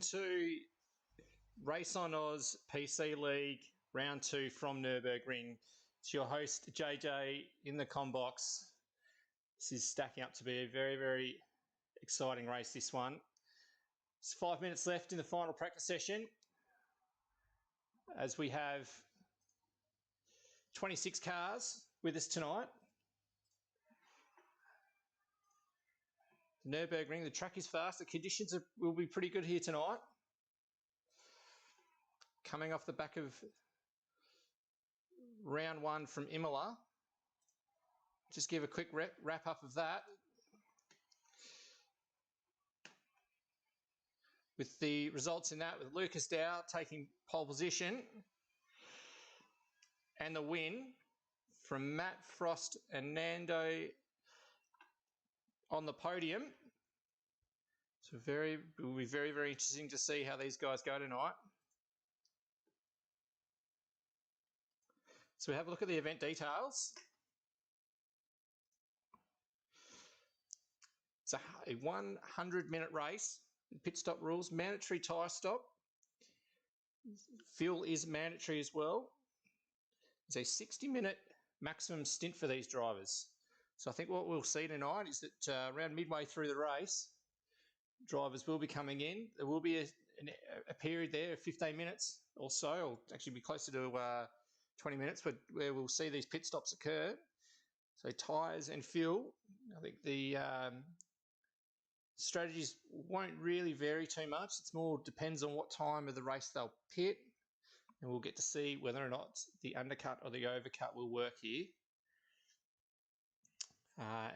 to RaceOnOZ PC League Round 2 from Nurburgring. It's your host, JJ, in the combox. This is stacking up to be a very, very exciting race, this one. There's 5 minutes left in the final practice session, as we have 26 cars with us tonight. Nurburgring, the track is fast. The conditions will be pretty good here tonight. Coming off the back of round 1 from Imola. Just give a quick wrap up of that. With the results in that, with Lucas Dow taking pole position and the win from Matt Frost and Nando on the podium. So it will be very, very interesting to see how these guys go tonight. So we have a look at the event details. It's a 100-minute race. Pit stop rules, mandatory tyre stop. Fuel is mandatory as well. It's a 60-minute maximum stint for these drivers. So I think what we'll see tonight is that around midway through the race, drivers will be coming in. There will be a period there of 15 minutes or so, or actually be closer to 20 minutes, but where we'll see these pit stops occur. So tyres and fuel, I think the strategies won't really vary too much. It's more depends on what time of the race they'll pit, and we'll get to see whether or not the undercut or the overcut will work here.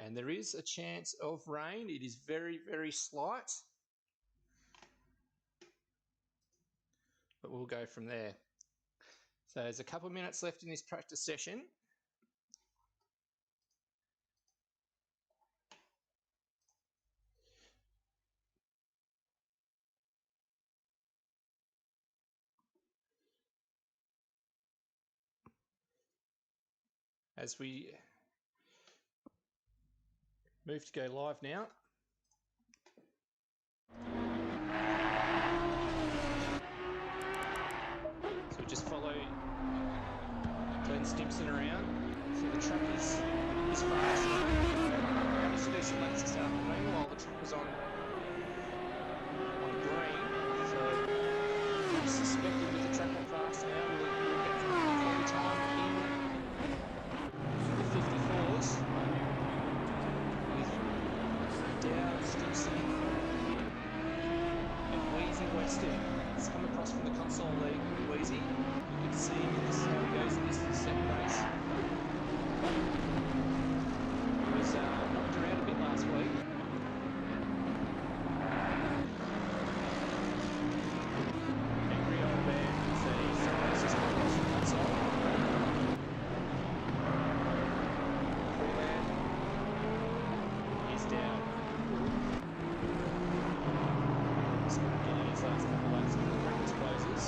And there is a chance of rain. It is very, very slight, but we'll go from there. So there's a couple of minutes left in this practice session. As we move to go live now. So we just follow Glenn Stimpson around. So the track is fast. We managed to do some laps this afternoon while the track was on green. So I'm suspecting with the track on fast now, we'll get full time in the 54s. Dow, Stimpson and Wheezy Weston. It's come across from the console league with Wheezy. Good to see this is how he goes in this second race. He was knocked around a bit last week. Angry old man, so he's just come across from console. He's down. Getting his last couple laps before the practice closes.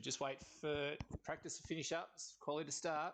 just wait for practice to finish up, quali to start.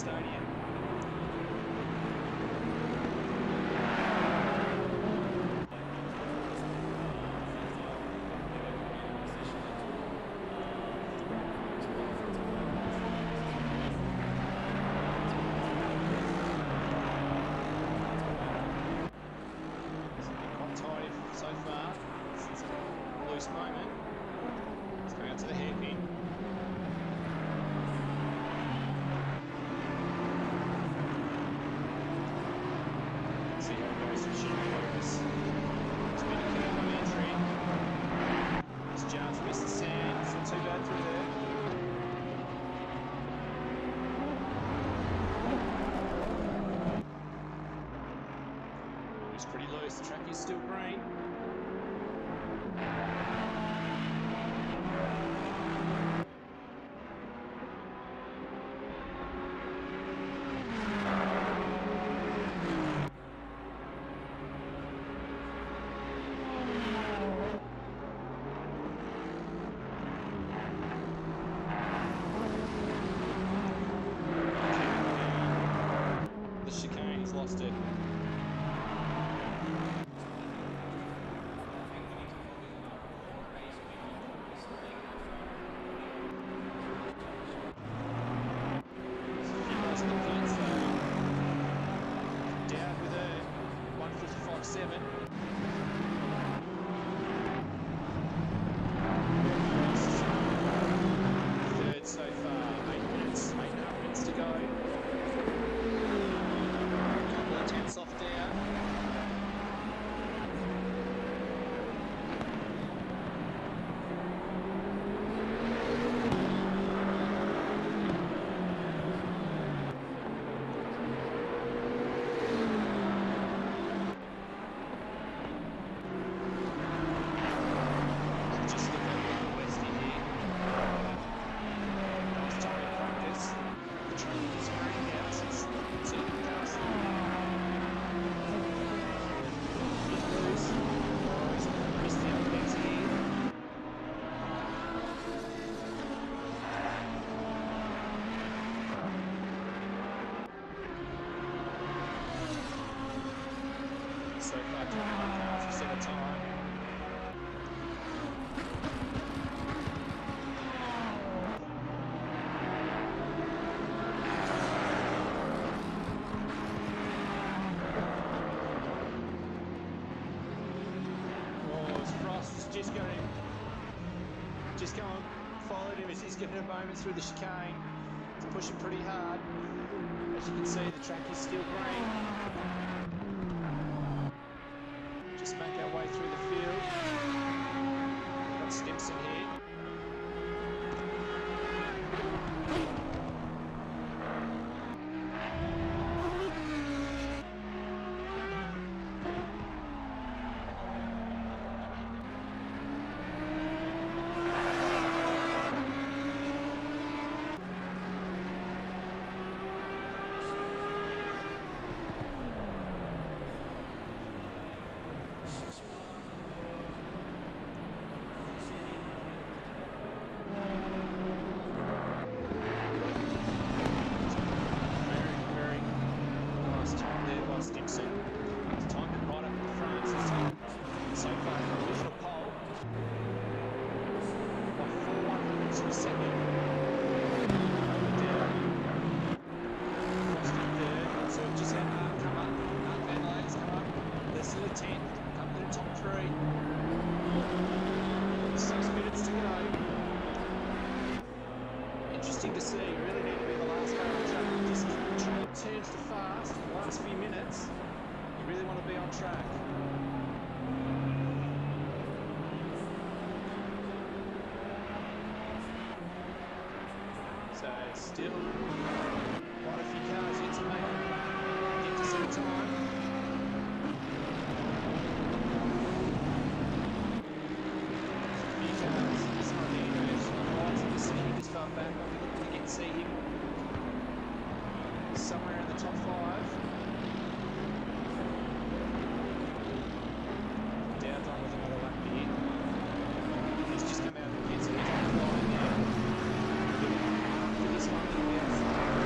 stadium. So far, since a loose moment. It's going out to the hairpin. See how it goes for Nurburgring. It's been a curve on entry. It's just missed the sand. It's not too bad through there. Oh, he's pretty loose. The track is still green. The chicane, he's lost it. Down with a 1:55.7. Third so far, 8 minutes, 8.5 minutes to go. A couple of tenths off there. So far, 21 cars have set a time. Oh, Frost is just going, followed him as he's getting a moment through the chicane. It's pushing pretty hard. As you can see, the track is still green. Just make our way through the field. Got Stimson here. Stimson. He's timed it right up at the front. So far, provisional pole by 4/100ths of a second. Down. Frost in third. So we've just had to come up. Van Lane's come up. Less than a 10th. Come to the top three. 6 minutes to go. Interesting to see. You really need to be the last car on track. Just turns to fast in the last few minutes. You really want to be on track. So still quite a few cars yet to get to set time. A few cars. It's not the horizon to see him this far back. I'll be looking to see him somewhere in the top 5. Dowd's on with another lap here. He's just come out of the pits and he's on the line now. For this one, he'll be outside.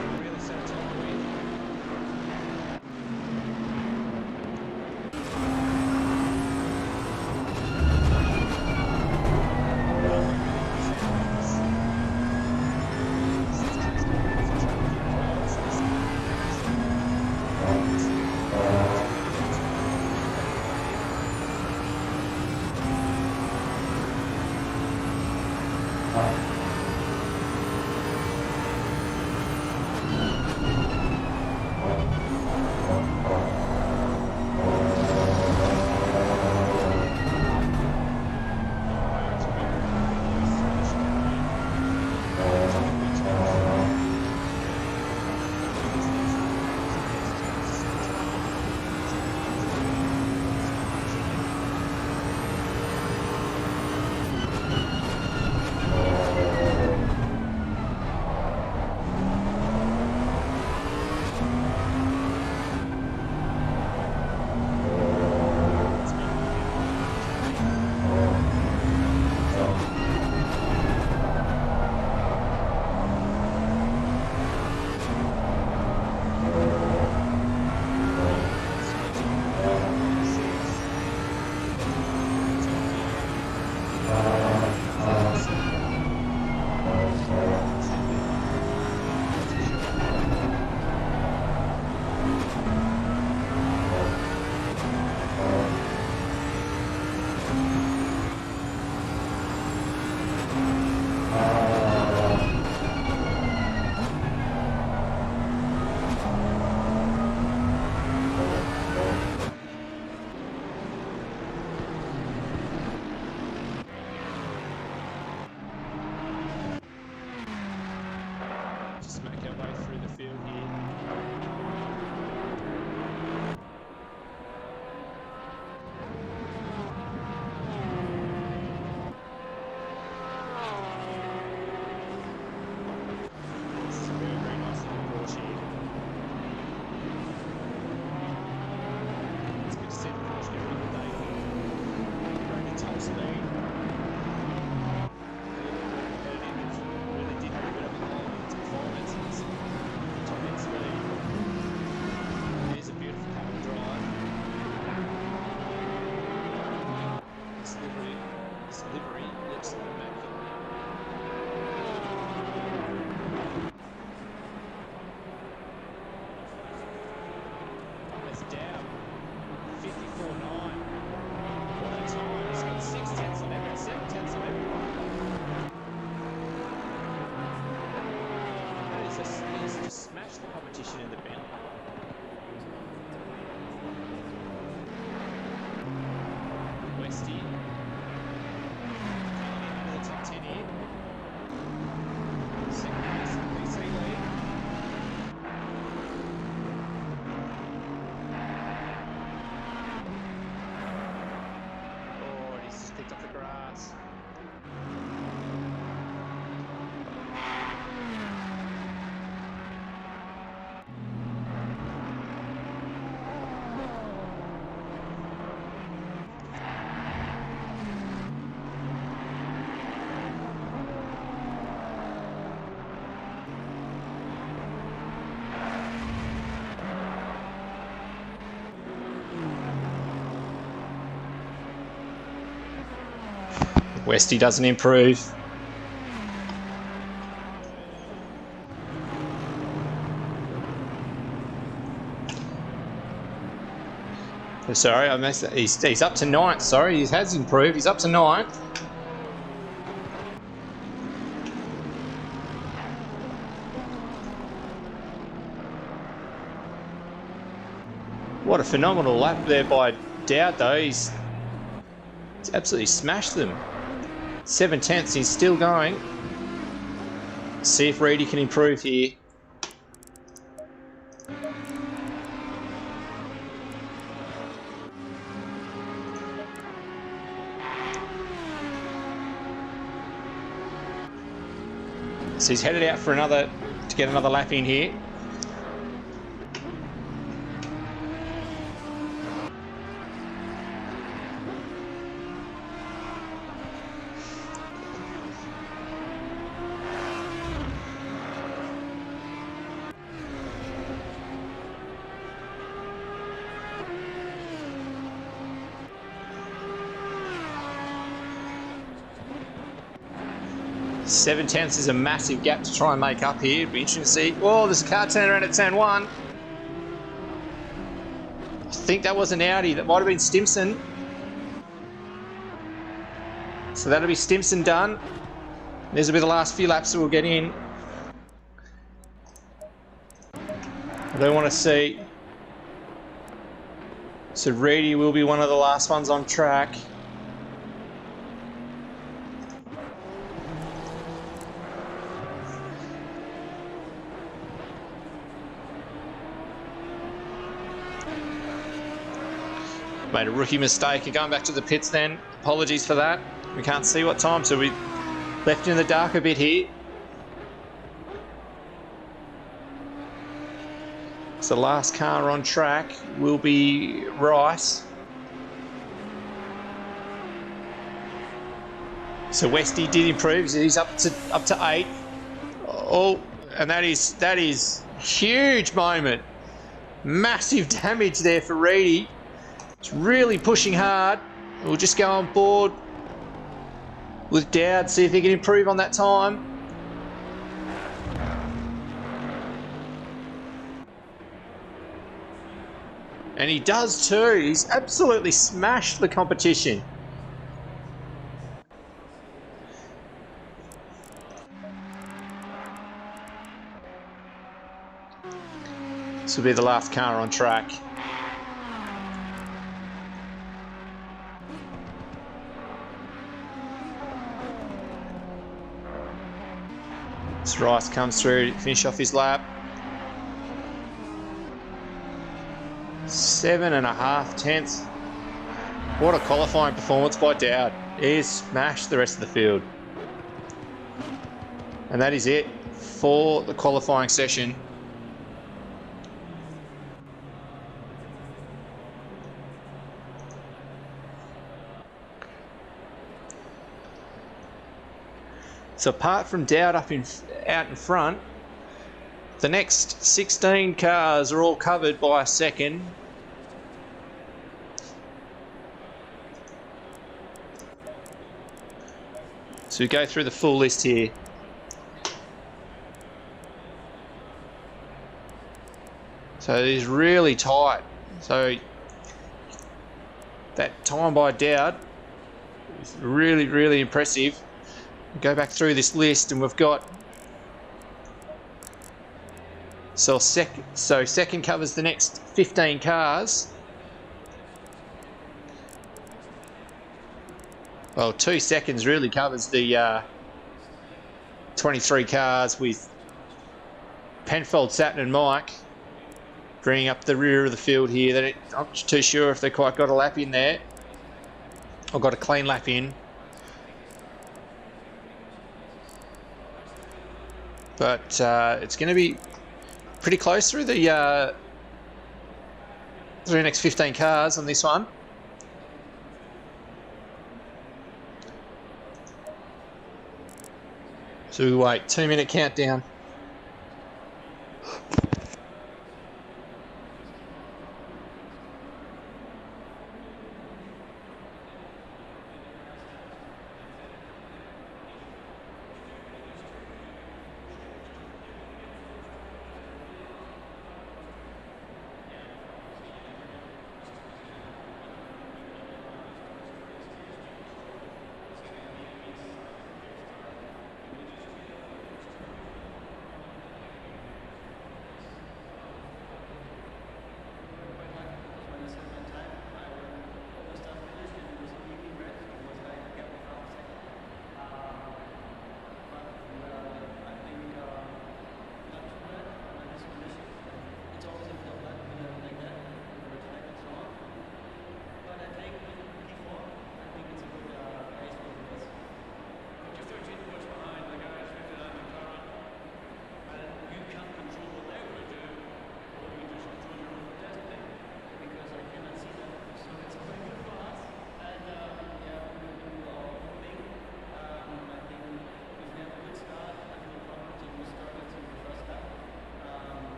competition in the Bentley. Westy. The top 10 here. Second place, PC lead. Oh, he's just picked up the grass. Westy doesn't improve. Sorry, I messed up. He's up to 9th. Sorry, he has improved. He's up to 9th. What a phenomenal lap there by Dowd, though. He's absolutely smashed them. 7/10, he's still going. See if Reedy can improve here. So he's headed out for to get another lap in here. Seven tenths is a massive gap to try and make up here. It'd be interesting to see. Oh, there's a car turn around at turn 1. I think that was an Audi. That might have been Stimson. So that'll be Stimson done. These will be the last few laps that we'll get in. I don't want to see. So Reedy will be one of the last ones on track. Made a rookie mistake. Going back to the pits then. Apologies for that. We can't see what time, so we left in the dark a bit here. So the last car on track will be Rice. So Westy did improve. He's up to 8. Oh, and that is huge moment. Massive damage there for Reedy. It's really pushing hard. We'll just go on board with Dowd, see if he can improve on that time. And he does too. He's absolutely smashed the competition. This will be the last car on track. As Rice comes through to finish off his lap. 7.5 tenths. What a qualifying performance by Dowd. He has smashed the rest of the field. And that is it for the qualifying session. So apart from Dowd out in front, the next 16 cars are all covered by a second. So we go through the full list here. So it is really tight. So that time by Dowd is really, really impressive. Go back through this list and we've got So second covers the next 15 cars. Well, 2 seconds really covers the 23 cars with Penfold, Saturn and Mike bringing up the rear of the field here. I'm not too sure if they quite got a lap in there. Or got a clean lap in. But it's going to be pretty close through the next 15 cars on this one. So we wait, 2-minute countdown.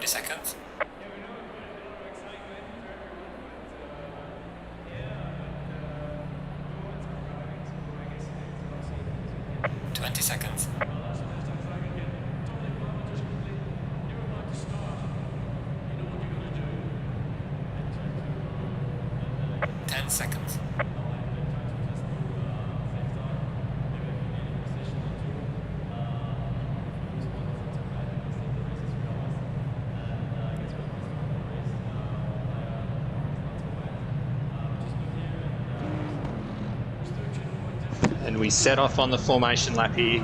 Seconds. 20 seconds. 10 seconds. And we set off on the formation lap here.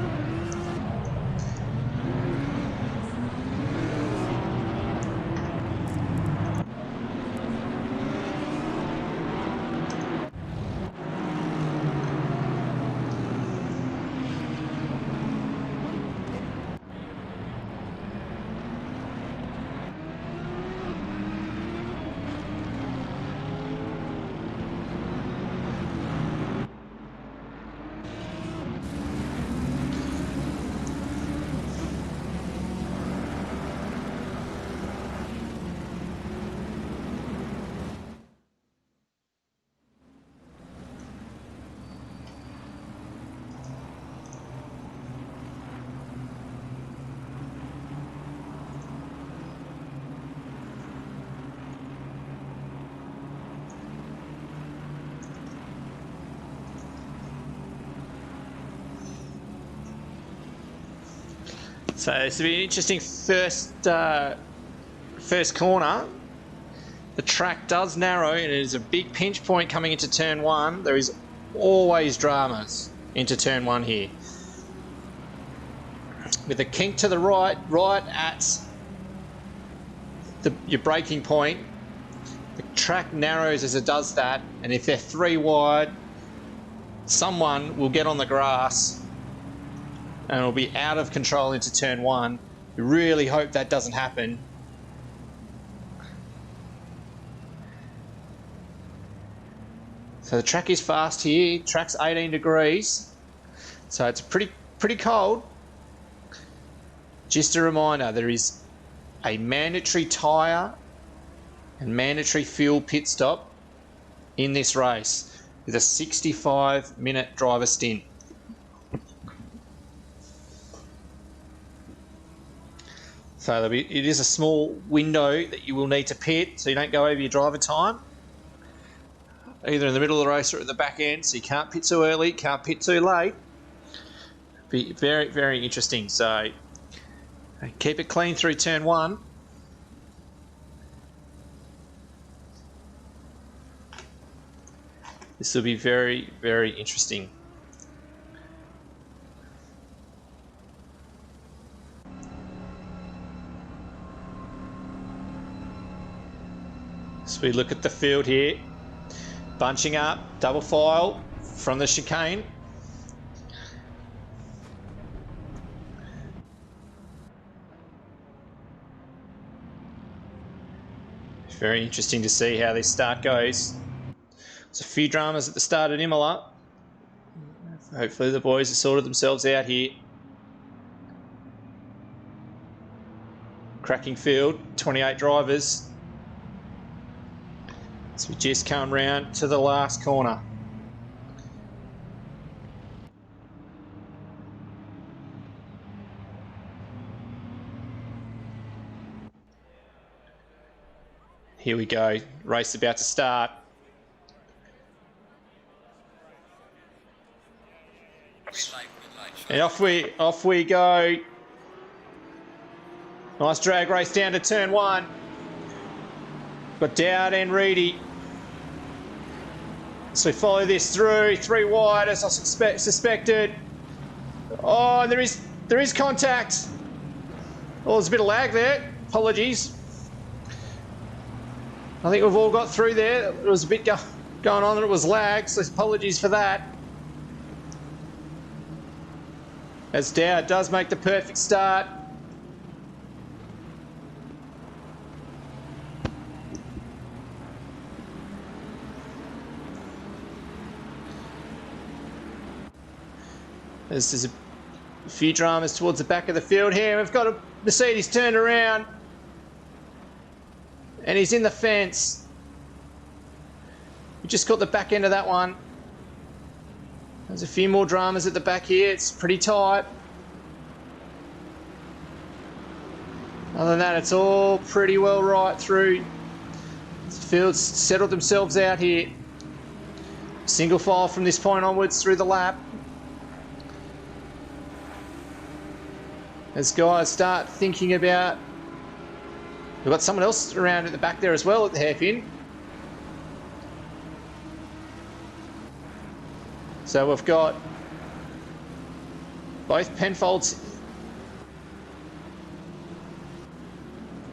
So this will be an interesting first corner. The track does narrow and it is a big pinch point coming into turn 1. There is always dramas into turn 1 here. With a kink to the right at your braking point, the track narrows as it does that, and if they're 3 wide, someone will get on the grass and it'll be out of control into turn 1. We really hope that doesn't happen. So the track is fast here. Track's 18 degrees, so it's pretty cold. Just a reminder, there is a mandatory tyre and mandatory fuel pit stop in this race with a 65-minute driver stint. So it is a small window that you will need to pit, so you don't go over your driver time, either in the middle of the race or at the back end. So you can't pit too early, can't pit too late. Be very, very interesting. So keep it clean through turn 1. This will be very, very interesting. So we look at the field here, bunching up, double file from the chicane. Very interesting to see how this start goes. There's a few dramas at the start at Imola. Hopefully the boys have sorted themselves out here. Cracking field, 28 drivers. So we just come round to the last corner. Here we go, race about to start. And off we go. Nice drag race down to turn 1. Got Dowd and Reedy. So we follow this through, 3 wide as I suspected. Oh, and there is contact. Oh, there's a bit of lag there. Apologies. I think we've all got through there. There was a bit going on and it was lag, so apologies for that. As Dowd does make the perfect start. There's a few dramas towards the back of the field here. We've got a Mercedes turned around. And he's in the fence. We just got the back end of that one. There's a few more dramas at the back here. It's pretty tight. Other than that, it's all pretty well right through. The field's settled themselves out here. Single file from this point onwards through the lap. As guys start thinking about... We've got someone else around at the back there as well at the hairpin. So we've got both Penfolds.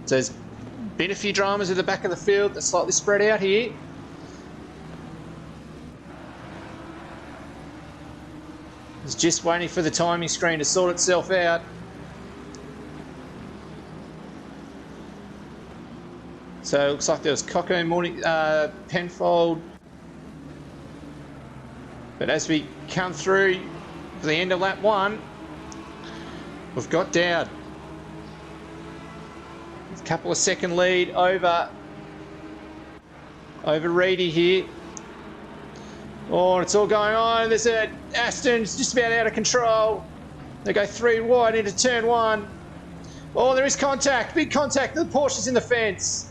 So there's been a few dramas at the back of the field that's slightly spread out here. It's just waiting for the timing screen to sort itself out. So it looks like there was Coco Morning, Penfold. But as we come through for the end of lap 1, we've got Dowd. A couple of second lead over Reedy here. Oh, it's all going on. There's a Aston's just about out of control. They go 3 wide into turn 1. Oh, there is contact. Big contact. The Porsche's in the fence.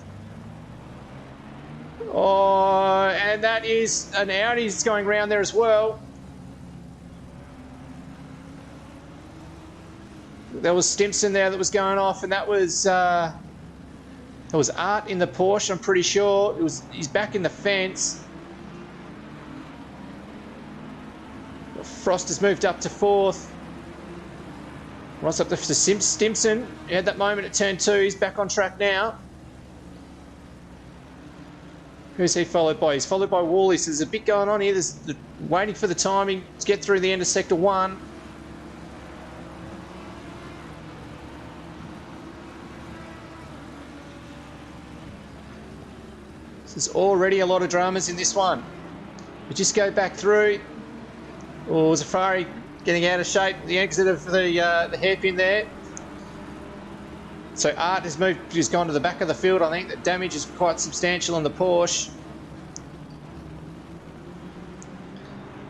Oh, and that is an Audi's going round there as well. There was Stimson there that was going off, and that was Art in the Porsche, I'm pretty sure. He's back in the fence. Frost has moved up to 4th. Right up to Stimson. He had that moment at turn 2. He's back on track now. Who's he followed by? He's followed by Wally. So there's a bit going on here. There's waiting for the timing to get through the end of sector 1. So there's already a lot of dramas in this one. We just go back through. Oh, Zafari getting out of shape. The exit of the hairpin there. So Art has gone to the back of the field. I think the damage is quite substantial on the Porsche.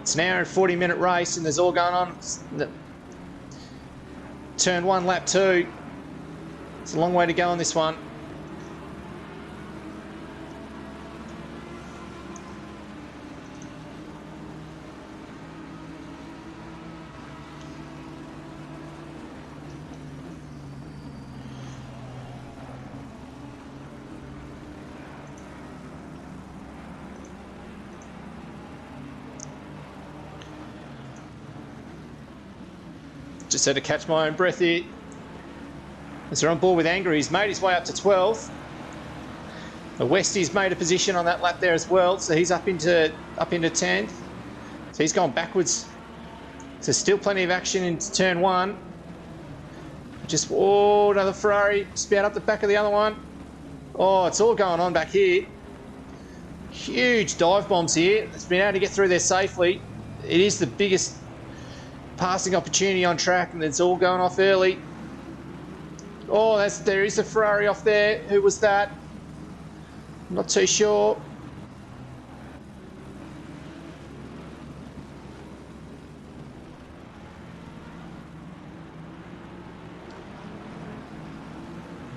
It's an hour and 40-minute race, and there's all going on. Turn 1, lap 2. It's a long way to go on this one. Just had to catch my own breath here. As they're on board with Angry, he's made his way up to 12. The Westie's made a position on that lap there as well, so he's up into 10th. So he's gone backwards. So still plenty of action into turn 1. Just, oh, another Ferrari, spout up the back of the other one. Oh, it's all going on back here. Huge dive bombs here. It's been able to get through there safely. It is the biggest passing opportunity on track, and it's all going off early. Oh, there is a Ferrari off there. Who was that? I'm not too sure.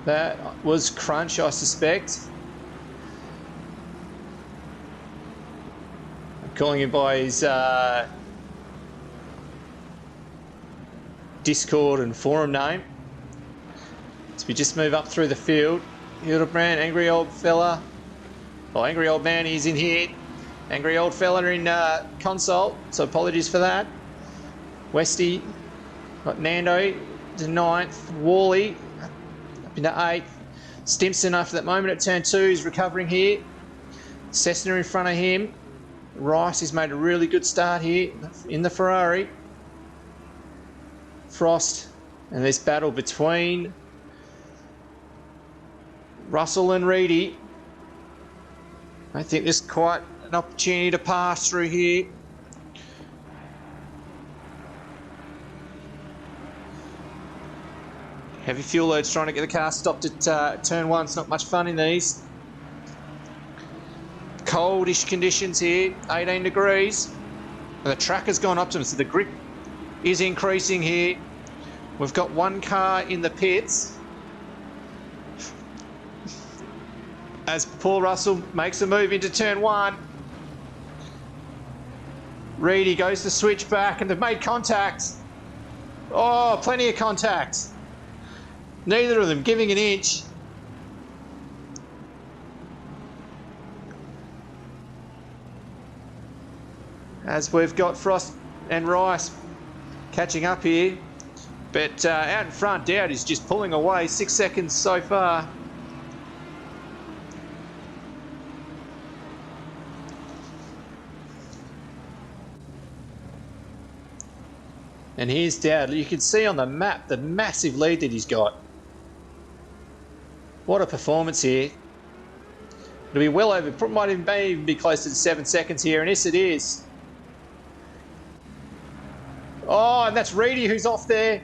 That was Crunch, I suspect. I'm calling him by his Discord and forum name. So we just move up through the field. Hildebrand, angry old fella. Oh, angry old man, he's in here. Angry old fella in console, so apologies for that. Westy, got Nando to 9th. Wally up into 8th. Stimson after that moment at turn 2 is recovering here. Cessna in front of him. Rice has made a really good start here in the Ferrari. Frost, and this battle between Russell and Reedy. I think there's quite an opportunity to pass through here. Heavy fuel loads trying to get the car stopped at turn 1. It's not much fun in these. Coldish conditions here, 18 degrees. And the track has gone optimum, so the grip is increasing here. We've got one car in the pits as Paul Russell makes a move into turn 1. Reedy goes to switch back, and they've made contact. Oh, plenty of contact. Neither of them giving an inch. As we've got Frost and Rice catching up here. But out in front, Dowd is just pulling away. 6 seconds so far. And here's Dowd. You can see on the map the massive lead that he's got. What a performance here. It'll be well over, might even be close to 7 seconds here, and yes it is. Oh, and that's Reedy who's off there.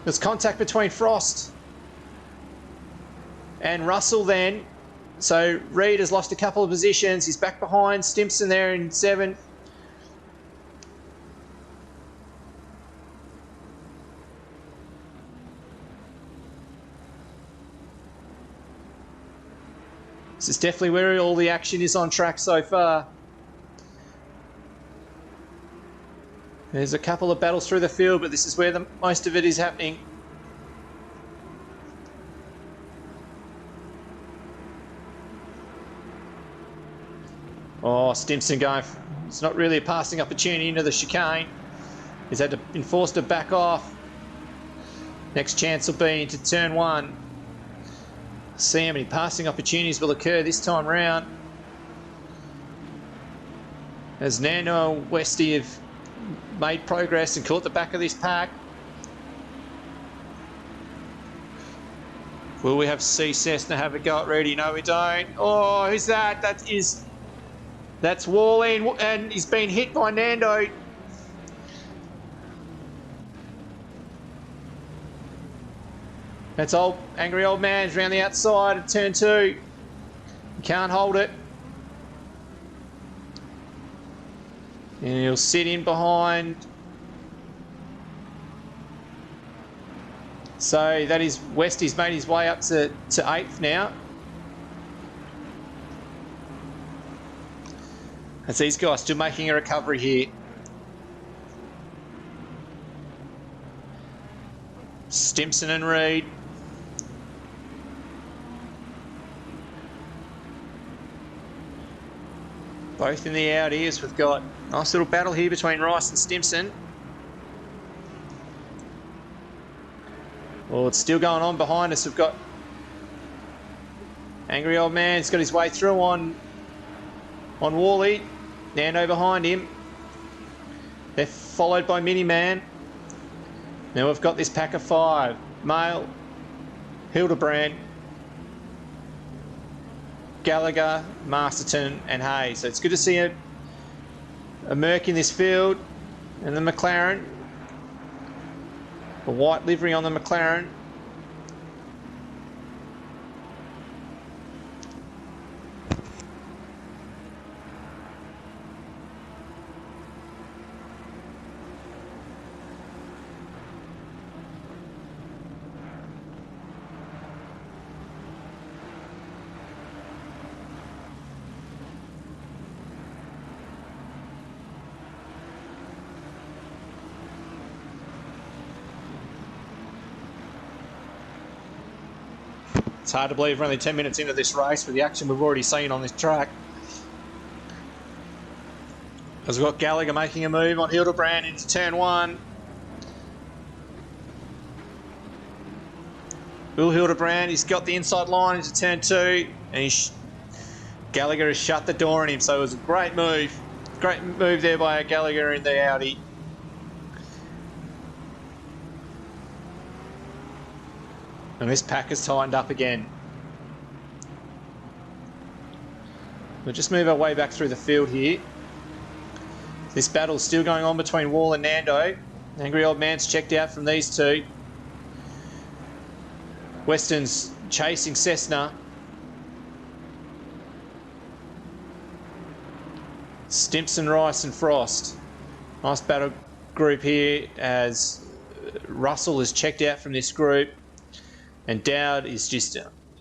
There's contact between Frost and Russell then. So Reed has lost a couple of positions. He's back behind Stimson there in 7th. This is definitely where all the action is on track so far. There's a couple of battles through the field, but this is where most of it is happening. Oh, Stimson going. It's not really a passing opportunity into the chicane. He's had to been forced to back off. Next chance will be into turn 1. See how many passing opportunities will occur this time round. As Nando and Westy have made progress and caught the back of this pack. Will we have C Cessna have a go at Reedy? No, we don't. Oh, who's that? That's Wally, and he's been hit by Nando. That's angry old man's around the outside of turn 2. He can't hold it. And he'll sit in behind. So that is Westy's made his way up to 8th now. As these guys still making a recovery here. Stimson and Reed. Both in the out ears. We've got a nice little battle here between Rice and Stimson. Well, it's still going on behind us. We've got Angry Old Man. He's got his way through on Wally. Nando behind him. They're followed by Mini Man. Now we've got this pack of 5. Male, Hildebrand, Gallagher, Masterton and Hayes. So it's good to see a Merc in this field. And the McLaren. A white livery on the McLaren. It's hard to believe we're only 10 minutes into this race with the action we've already seen on this track. As we've got Gallagher making a move on Hildebrand into turn 1. Will Hildebrand, he's got the inside line into turn 2. And Gallagher has shut the door on him, so it was a great move. Great move there by Gallagher in the Audi. And this pack is tightened up again. We'll just move our way back through the field here. This battle's still going on between Wall and Nando. Angry Old Man's checked out from these two. Weston's chasing Cessna. Stimson, Rice and Frost. Nice battle group here as Russell is checked out from this group. And Dowd is just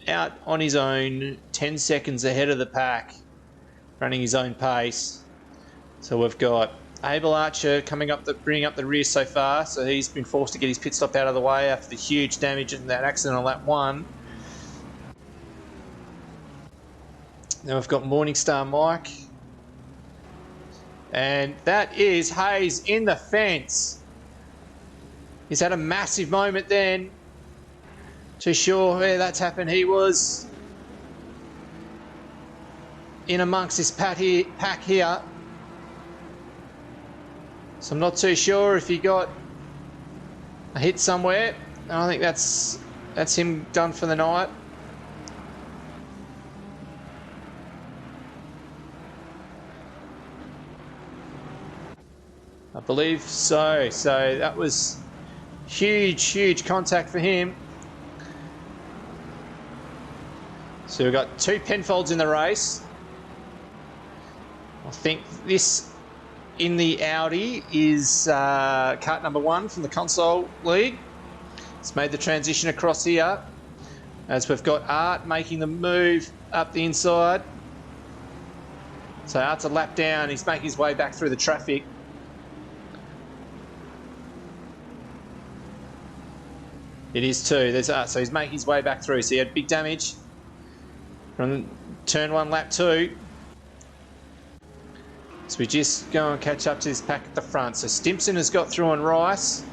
out on his own, 10 seconds ahead of the pack, running his own pace. So we've got Abel Archer coming up, bringing up the rear so far. So he's been forced to get his pit stop out of the way after the huge damage in that accident on lap 1. Now we've got Morningstar Mike. And that is Hayes in the fence. He's had a massive moment then. Too sure where that's happened. He was in amongst this pack here. So I'm not too sure if he got a hit somewhere. I think that's him done for the night. I believe so. So that was huge contact for him. So we've got 2 Penfolds in the race. I think this in the Audi is kart number 1 from the console league. It's made the transition across here as we've got Art making the move up the inside. So Art's a lap down. He's making his way back through the traffic. It is 2. There's Art. So he's making his way back through. So he had big damage from turn 1, lap 2. So we just go and catch up to this pack at the front. So Stimson has got through on Rice.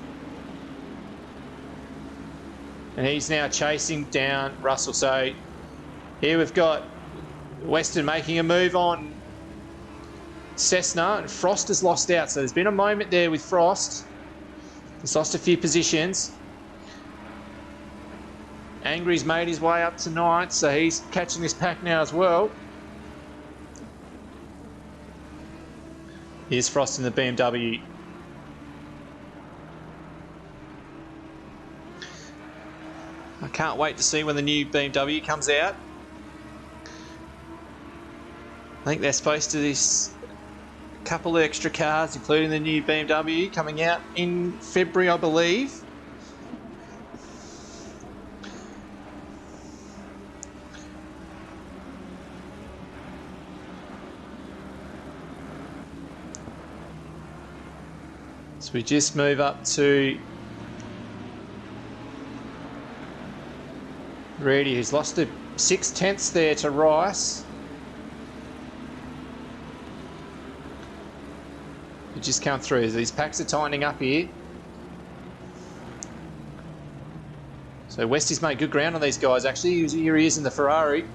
And he's now chasing down Russell. So here we've got Weston making a move on Cessna. And Frost has lost out. So there's been a moment there with Frost. He's lost a few positions. Angry's made his way up tonight, so he's catching this pack now as well. Here's Frost in the BMW. I can't wait to see when the new BMW comes out. I think they're supposed to A couple of extra cars, including the new BMW, coming out in February, I believe. So we just move up to Reedy, who's lost the 6/10 there to Rice. We just come through. These packs are tightening up here. So Westy's made good ground on these guys, actually. Here he is in the Ferrari.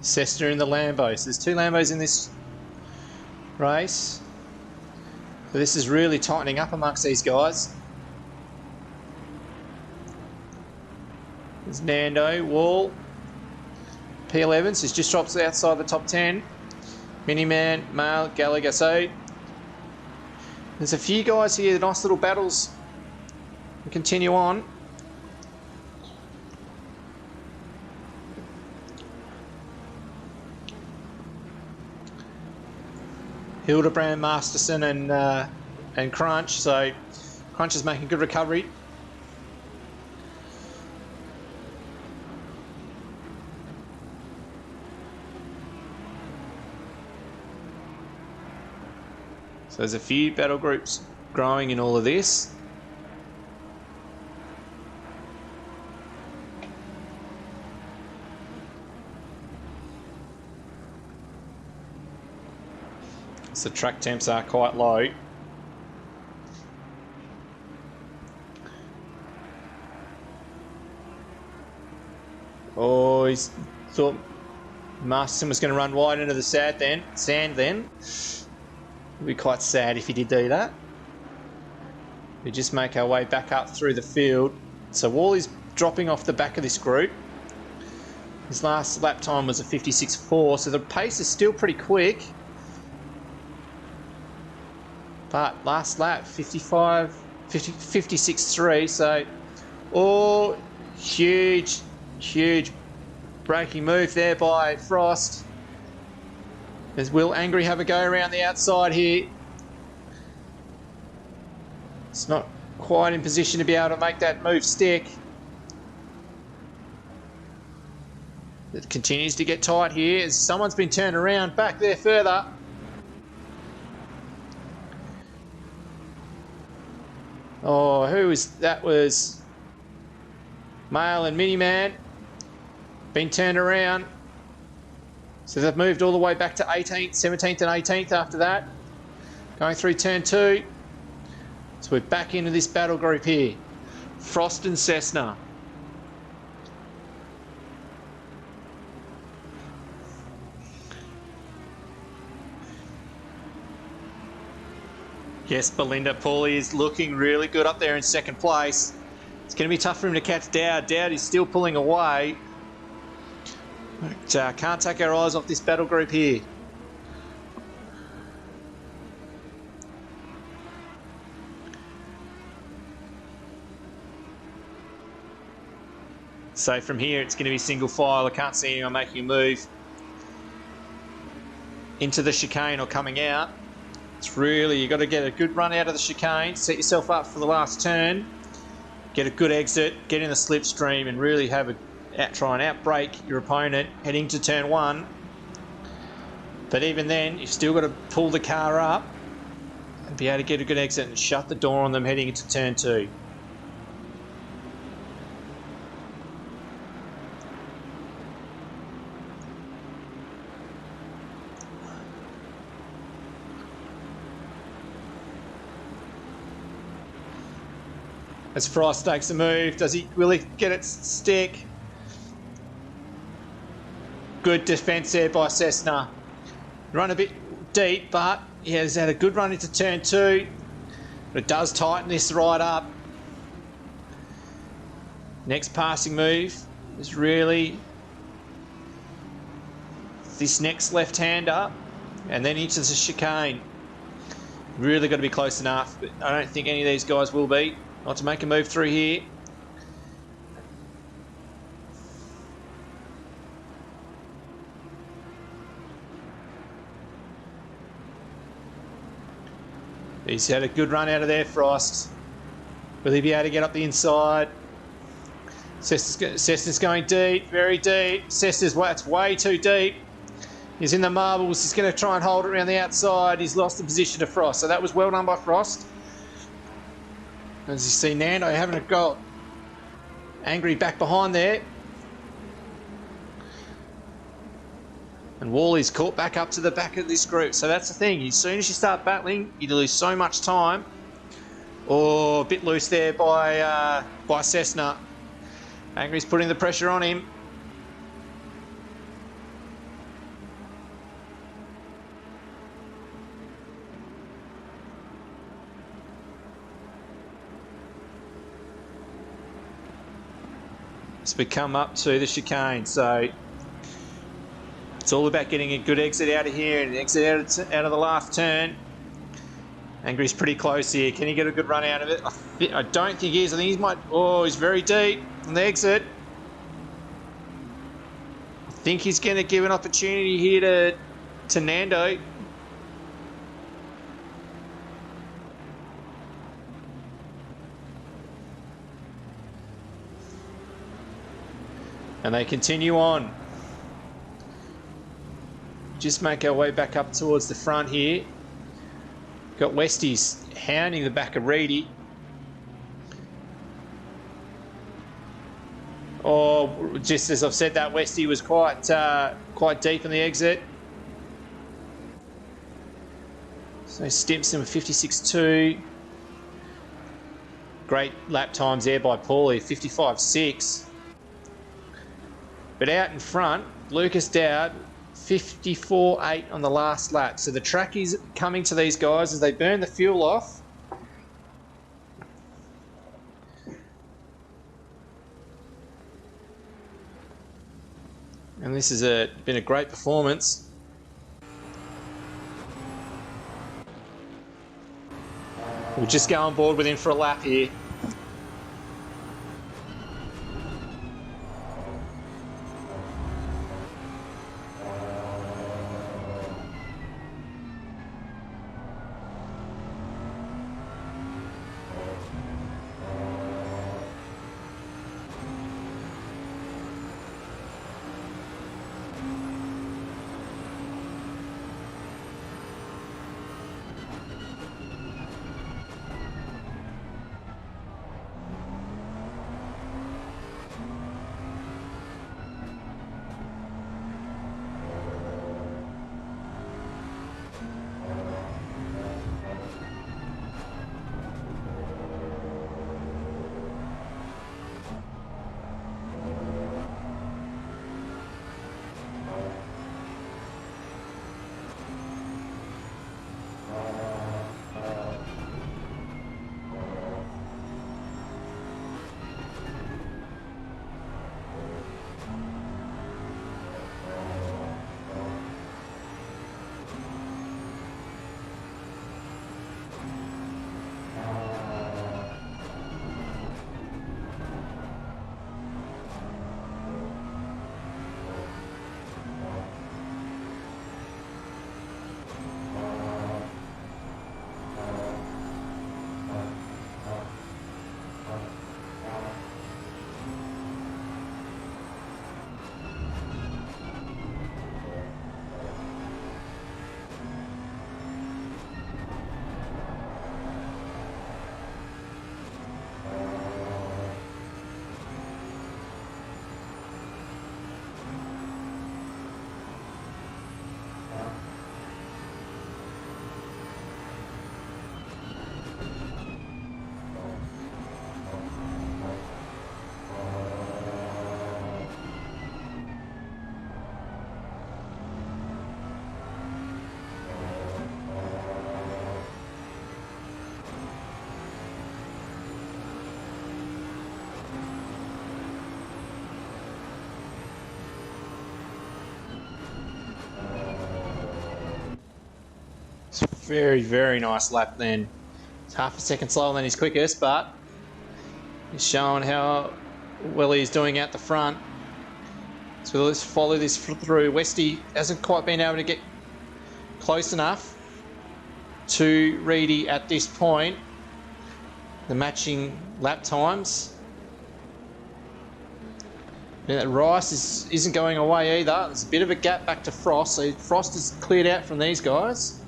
Cessna in the Lambo. So there's 2 Lambos in this race. So this is really tightening up amongst these guys. There's Nando, Wall, P11s, who's just drops outside the top 10. Miniman, Mail, Gallagher. So there's a few guys here, nice little battles. We continue on. Hildebrand, Masterson and Crunch. So Crunch is making good recovery. So there's a few battle groups growing in all of this. So track temps are quite low. Oh, he's thought Masterson was going to run wide into the sand then. It'd be quite sad if he did do that. We just make our way back up through the field. So Wally's dropping off the back of this group. His last lap time was a 56.4, so the pace is still pretty quick. But last lap, 56.3, so, oh, huge braking move there by Frost. As Will Angry have a go around the outside here. It's not quite in position to be able to make that move stick. It continues to get tight here as someone's been turned around back there further. Oh, who was that? Was Mail and Miniman been turned around. So they've moved all the way back to 18th, 17th and 18th after that. Going through turn 2. So we're back into this battle group here. Frost and Cessna. Yes, Belinda Paulie is looking really good up there in second place. It's going to be tough for him to catch Dowd. Dowd is still pulling away. But can't take our eyes off this battle group here. So from here it's going to be single file. I can't see anyone making a move into the chicane or coming out. It's really, you've got to get a good run out of the chicane, set yourself up for the last turn, get a good exit, get in the slipstream and really have a try and outbrake your opponent heading to turn 1. But even then, you've still got to pull the car up and be able to get a good exit and shut the door on them heading into turn 2. As Frost takes a move, will he get it stick? Good defence there by Cessna. Run a bit deep, but he has had a good run into turn 2. But it does tighten this right up. Next passing move is really this next left-hander and then into the chicane. Really got to be close enough, but I don't think any of these guys will be. Not to make a move through here. He's had a good run out of there, Frost. Will he be able to get up the inside? Cessna's going deep, very deep. That's way too deep. He's in the marbles. He's going to try and hold it around the outside. He's lost the position to Frost. So that was well done by Frost. As you see, Nando having a go. Angry back behind there. And Wally's caught back up to the back of this group. So that's the thing. As soon as you start battling, you lose so much time. Oh, a bit loose there by Cessna. Angry's putting the pressure on him. As we come up to the chicane, so it's all about getting a good exit out of here and an exit out of the last turn. Angry's pretty close here. Can he get a good run out of it? I don't think he is. I think he might. Oh, he's very deep on the exit. I think he's going to give an opportunity here to Nando. And they continue on. Just make our way back up towards the front here. Got Westies hounding the back of Reedy. Oh, just as I've said that, Westie was quite deep in the exit. So Stimpson with 56.2. Great lap times there by Paulie, 55.6. But out in front, Lucas Dowd, 54.8 on the last lap. So the track is coming to these guys as they burn the fuel off. And this has been a great performance. We'll just go on board with him for a lap here. Very, very nice lap then. It's half a second slower than his quickest, but he's showing how well he's doing out the front. So let's follow this through. Westy hasn't quite been able to get close enough. too reedy at this point. The matching lap times. Now that Rice isn't going away either. There's a bit of a gap back to Frost. So Frost is cleared out from these guys.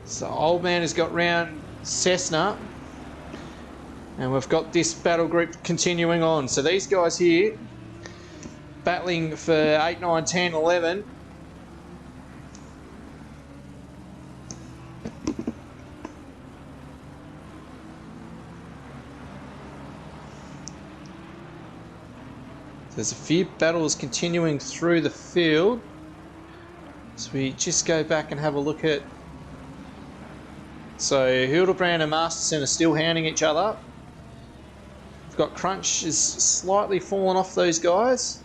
So Old Man has got round Cessna. And we've got this battle group continuing on. So these guys here battling for 8, 9, 10, 11. There's a few battles continuing through the field. So we just go back and have a look at... So Hildebrand and Masterson are still hounding each other. We've got Crunch is slightly fallen off those guys.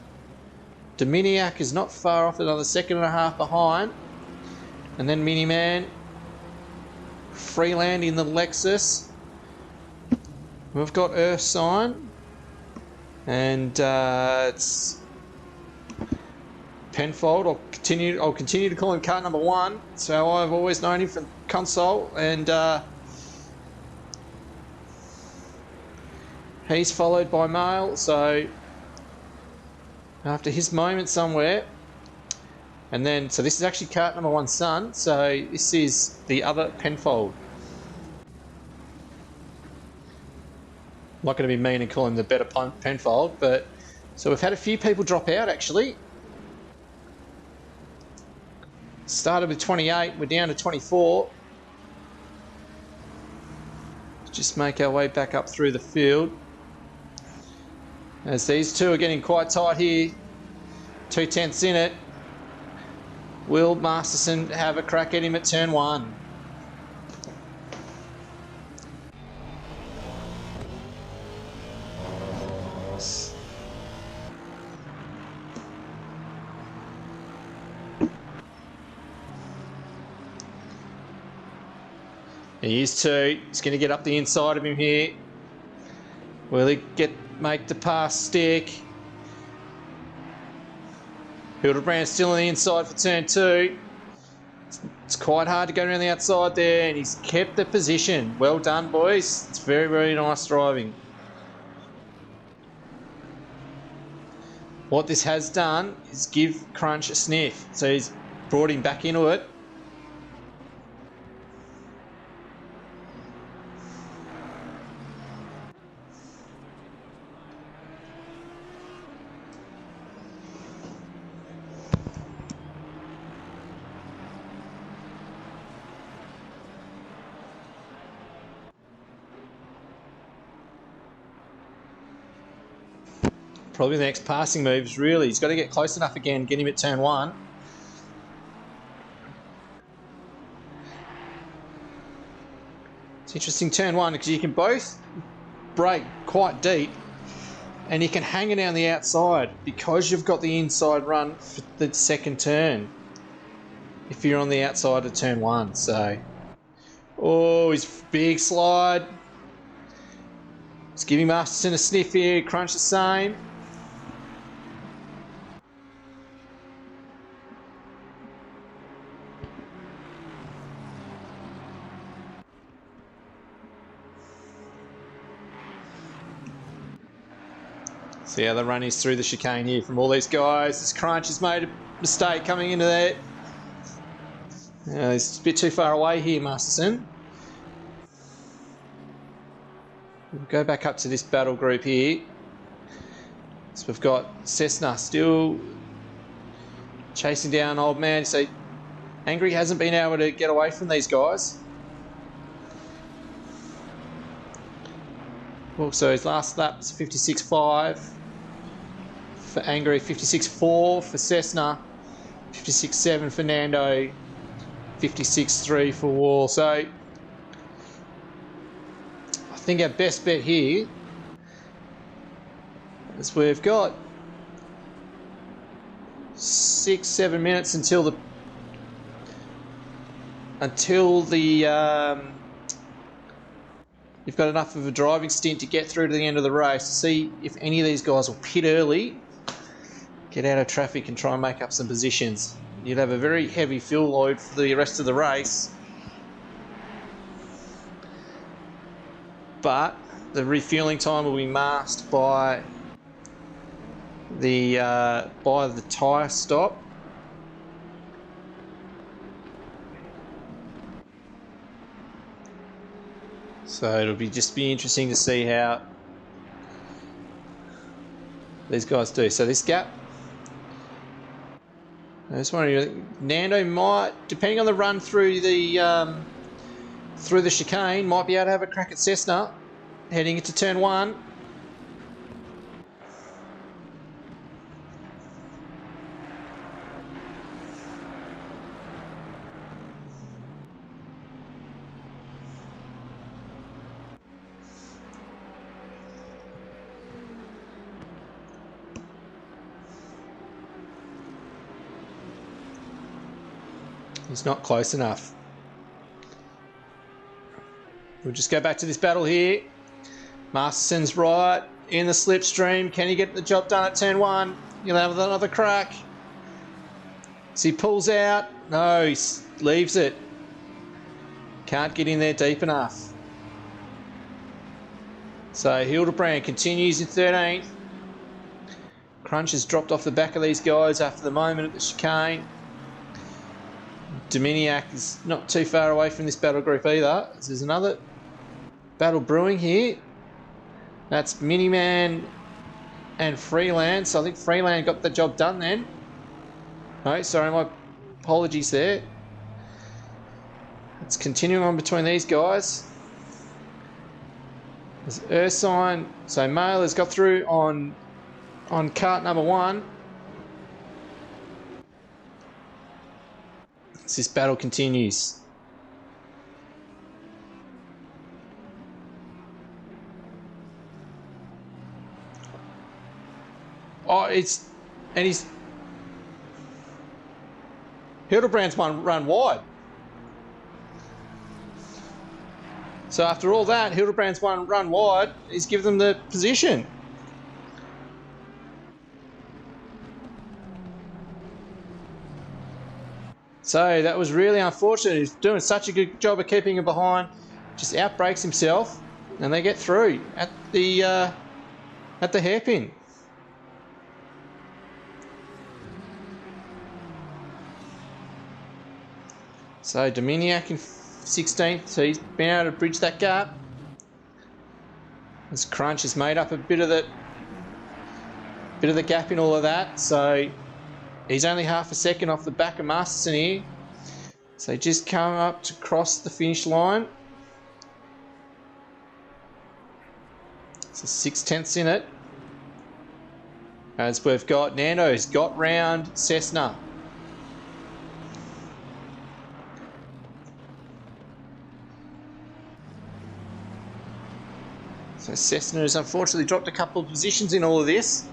Dominiac is not far off, another 1.5 seconds behind. And then Miniman. Freeland in the Lexus. We've got Earthsign. And it's Penfold. I'll continue to call him car number 1. So I've always known him from console, and he's followed by Mail. So after his moment somewhere, and then so this is actually cart number 1's son. So this is the other Penfold. I'm not going to be mean and call him the better Penfold, but so we've had a few people drop out actually. Started with 28, we're down to 24. Just make our way back up through the field. As these two are getting quite tight here, 2/10 in it. Will Masterson have a crack at him at turn 1? He is too. He's going to get up the inside of him here. Will he make the pass stick? Hildebrand still on the inside for turn 2. It's quite hard to go around the outside there, and he's kept the position. Well done, boys. It's very, very nice driving. What this has done is give Crunch a sniff. So he's brought him back into it. Probably the next passing moves, really. He's got to get close enough again, get him at turn 1. It's interesting turn 1 because you can both brake quite deep and you can hang it down the outside because you've got the inside run for the second turn if you're on the outside of turn 1. So, oh, his big slide. It's giving Masterson a sniff here, Crunch the same. See how the run is through the chicane here from all these guys. This Crunch has made a mistake coming into there. He's a bit too far away here, Masterson. We'll go back up to this battle group here. So we've got Cessna still chasing down Old Man. So Angry hasn't been able to get away from these guys. Also, his last lap was 56.5 for Angry, 56.4 for Cessna, 56.7 for Nando, 56.3 for Wall. So I think our best bet here is we've got 6-7 minutes until the you've got enough of a driving stint to get through to the end of the race to see if any of these guys will pit early, get out of traffic and try and make up some positions. You'd have a very heavy fuel load for the rest of the race. but the refueling time will be masked by the tyre stop. So it'll just be interesting to see how these guys do. So this gap, I just wondering, Nando might, depending on the run through the chicane, might be able to have a crack at Cessna heading into turn 1. He's not close enough. We'll just go back to this battle here. Masterson's right in the slipstream. Can he get the job done at turn 1? He'll have another crack. So he pulls out. No, he leaves it. Can't get in there deep enough. So Hildebrand continues in 13th. Crunch has dropped off the back of these guys after the moment at the chicane. Dominiak is not too far away from this battle group either. There's another battle brewing here. That's Miniman and Freeland. So I think Freeland got the job done then. No, sorry, my apologies there. It's continuing on between these guys. There's Ursine. So Mail has got through on cart number 1. As this battle continues. Oh, he's Hildebrand's run wide. So after all that, Hildebrand's run wide. He's given them the position. So that was really unfortunate. He's doing such a good job of keeping him behind. Just outbrakes himself, and they get through at the hairpin. So Dominiak in 16th. So he's been able to bridge that gap. This Crunch has made up a bit of the gap in all of that. So he's only half a second off the back of Masterson here. So just come up to cross the finish line. So 6/10 in it. As we've got Nando's got round Cessna. So Cessna has unfortunately dropped a couple of positions in all of this.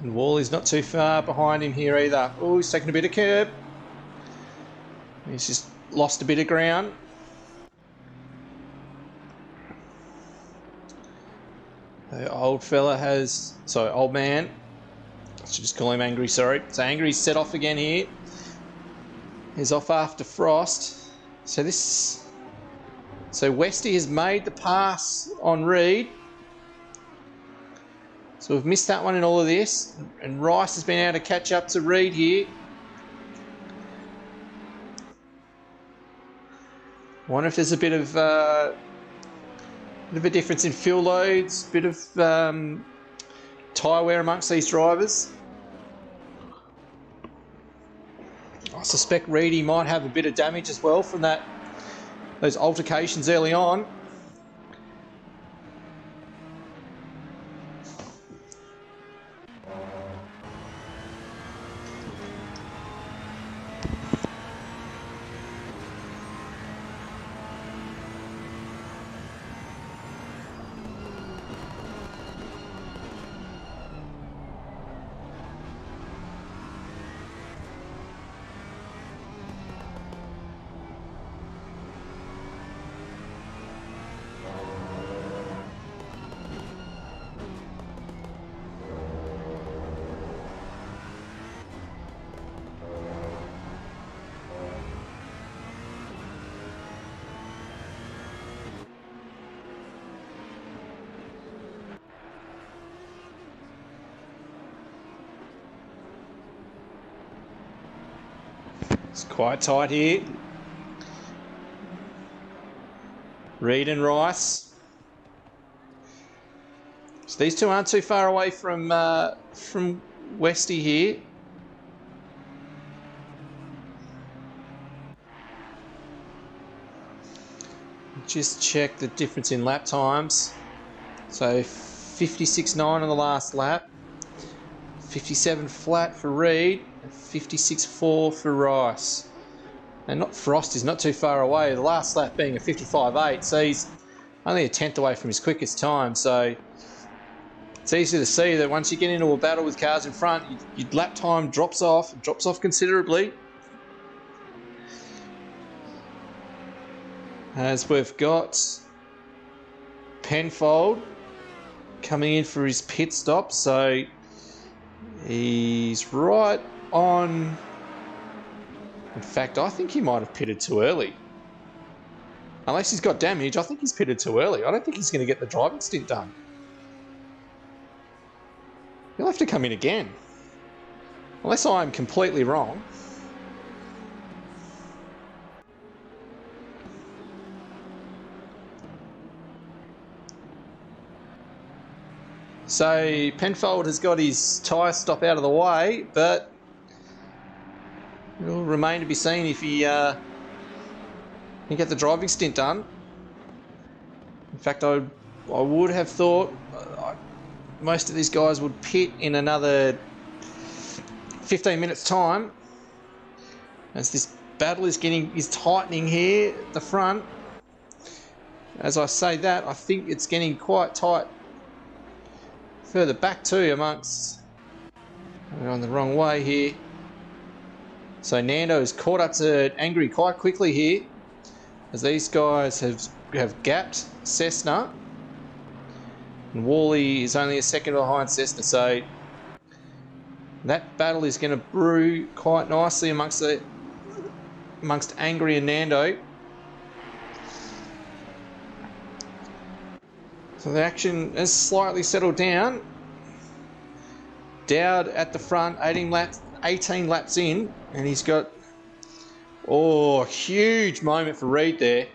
And Wally's not too far behind him here either. Oh, he's taking a bit of curb. He's just lost a bit of ground. The old man. I should just call him Angry, sorry. So Angry's set off again here. He's off after Frost. So Westy has made the pass on Reed. So we've missed that one in all of this. And Rice has been able to catch up to Reed here. I wonder if there's a bit of a difference in fuel loads, bit of tyre wear amongst these drivers. I suspect Reedy might have a bit of damage as well from those altercations early on. It's quite tight here. Reed and Rice. So these two aren't too far away from Westy here. Just check the difference in lap times. So 56.9 on the last lap, 57 flat for Reed, and 56.4 for Rice. And Frost is not too far away, the last lap being a 55.8, so he's only a tenth away from his quickest time. So it's easy to see that once you get into a battle with cars in front, your lap time drops off considerably. As we've got Penfold coming in for his pit stop, so he's right on. In fact, I think he might have pitted too early. Unless he's got damage, I think he's pitted too early. I don't think he's going to get the driving stint done. He'll have to come in again. Unless I'm completely wrong. So Penfold has got his tyre stop out of the way, but it will remain to be seen if he can get the driving stint done. In fact, I would have thought most of these guys would pit in another 15 minutes time, as this battle is tightening here at the front. As I say that, I think it's getting quite tight further back too amongst. We're on the wrong way here. So Nando's caught up to Angry quite quickly here, as these guys have gapped Cessna, and Wally is only a second behind Cessna. So that battle is going to brew quite nicely amongst Angry and Nando. So the action has slightly settled down. Dowd at the front, 18 laps in, and he's got, huge moment for Reed there.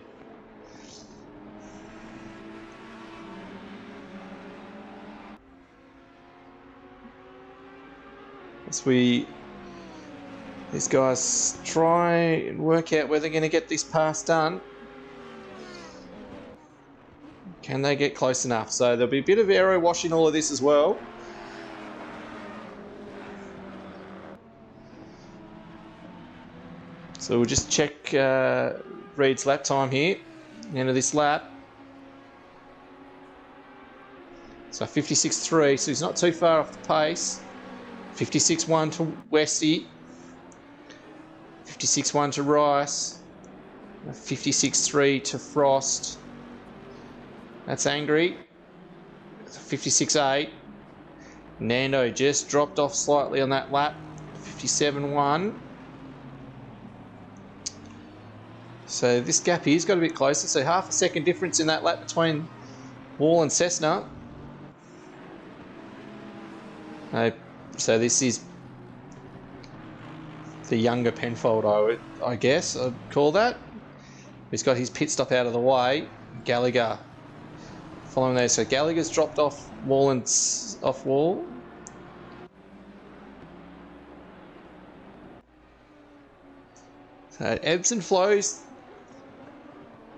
As these guys try and work out where they're going to get this pass done. Can they get close enough? So there'll be a bit of aero wash in all of this as well. So we'll just check Reed's lap time here, end of this lap. So 56.3, so he's not too far off the pace. 56.1 to Westy, 56.1 to Rice, 56.3 to Frost. That's Angry. 56.8. Nando just dropped off slightly on that lap. 57.1. So this gap here's got a bit closer. So half a second difference in that lap between Wall and Cessna. So this is the younger Penfold, I guess I'd call that. He's got his pit stop out of the way. Gallagher following there. So Gallagher's dropped off Wall and off Wall. So it ebbs and flows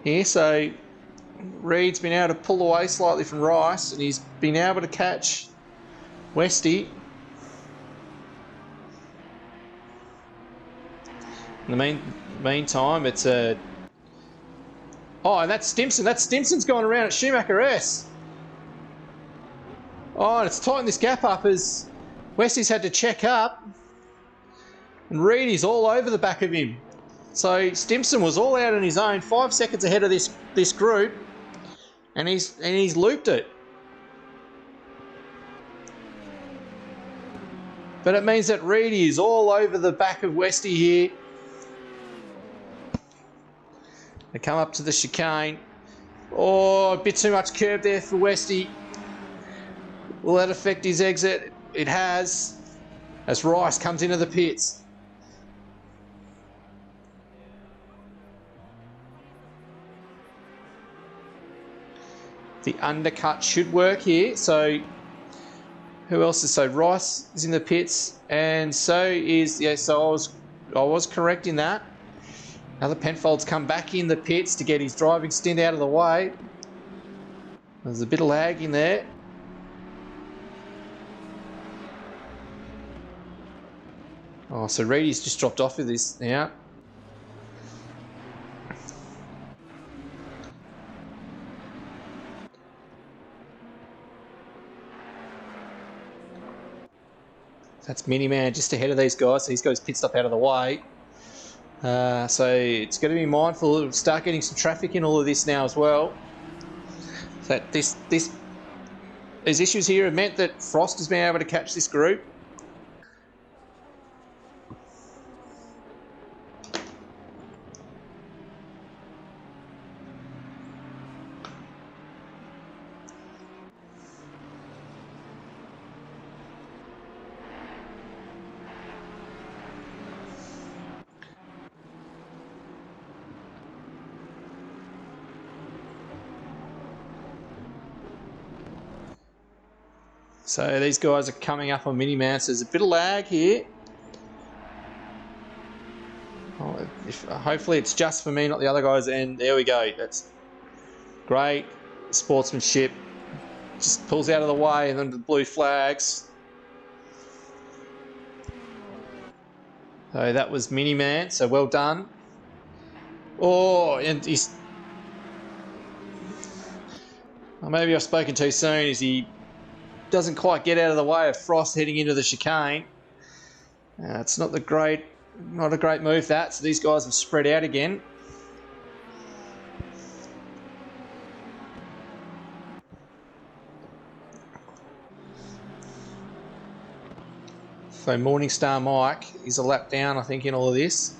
here. So Reed's been able to pull away slightly from Rice, and he's been able to catch Westy. In the meantime, it's a... Oh, and that's Stimson. Stimson's gone around at Schumacher S. Oh, and it's tightened this gap up as Westy's had to check up. And Reed is all over the back of him. So Stimson was all out on his own, 5 seconds ahead of this group, and he's looped it. But it means that Reed is all over the back of Westy here. They come up to the chicane. Oh, a bit too much curb there for Westy. Will that affect his exit? It has, as Rice comes into the pits. The undercut should work here. So who else is so Rice is in the pits, and so is so I was correct in that. Now the Penfold's come back in the pits to get his driving stint out of the way. There's a bit of lag in there. Oh, so Reedy's just dropped off of this now. That's Miniman just ahead of these guys, so he's got his pit stop out of the way. So it's going to be mindful of start getting some traffic in all of this now as well. So these issues here have meant that Frost has been able to catch this group. So these guys are coming up on Miniman, so there's a bit of lag here. Oh, hopefully it's just for me, not the other guys, and there we go. That's great sportsmanship. Just pulls out of the way and then the blue flags. So that was Miniman, so well done. Oh, and he's... Well, maybe I've spoken too soon, is he... doesn't quite get out of the way of Frost heading into the chicane. It's not a great move that. So these guys have spread out again. So Morningstar Mike is a lap down, I think, in all of this.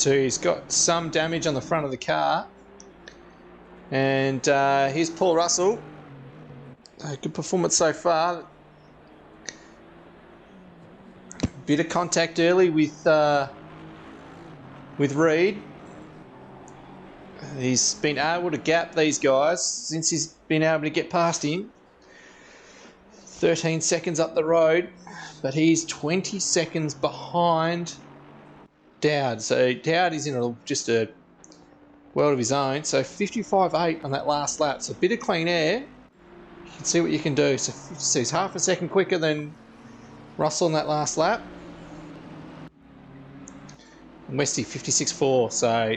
He's got some damage on the front of the car. And here's Paul Russell. Good performance so far. Bit of contact early with Reed. He's been able to gap these guys since he's been able to get past him. 13 seconds up the road, but he's 20 seconds behind Dowd. So Dowd is in just a world of his own. So 55.8 on that last lap. So a bit of clean air. You can see what you can do. So he's half a second quicker than Russell on that last lap. And Westy 56.4. So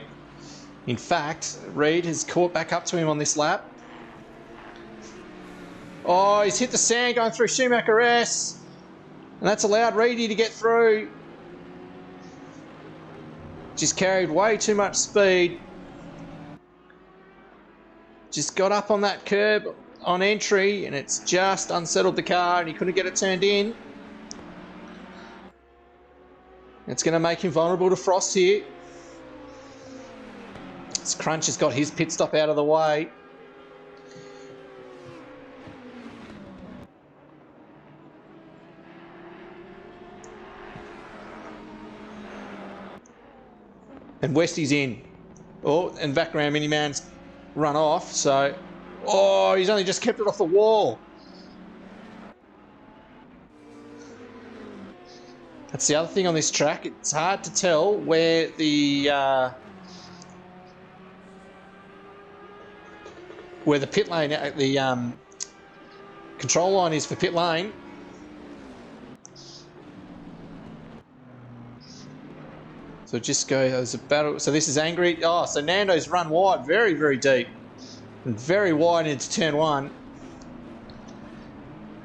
in fact, Reed has caught back up to him on this lap. Oh, he's hit the sand going through Schumacher S. And that's allowed Reedy to get through. Just carried way too much speed. Just got up on that curb on entry and it's just unsettled the car and he couldn't get it turned in. It's going to make him vulnerable to Frost here. This Crunch has got his pit stop out of the way. And Westy's in. Oh, and background Miniman's run off, so... Oh, he's only just kept it off the wall. That's the other thing on this track. It's hard to tell where the pit lane, the control line is for pit lane. So just go, there's a battle. So this is Angry. Oh, so Nando's run wide, very, very deep. And very wide into turn one.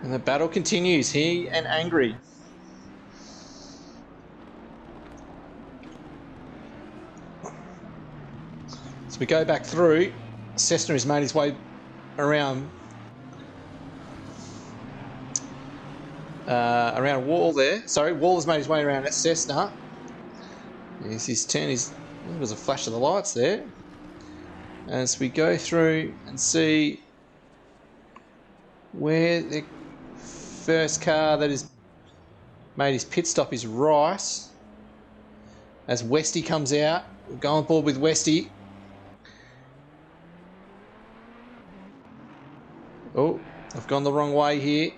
And the battle continues, he and Angry. So we go back through. Cessna has made his way around Wall there. Sorry, Wall has made his way around Cessna. His turn is, there was a flash of the lights there. As we go through and see where the first car that has made his pit stop is Rice. As Westy comes out, we'll go on board with Westy. Oh, I've gone the wrong way here.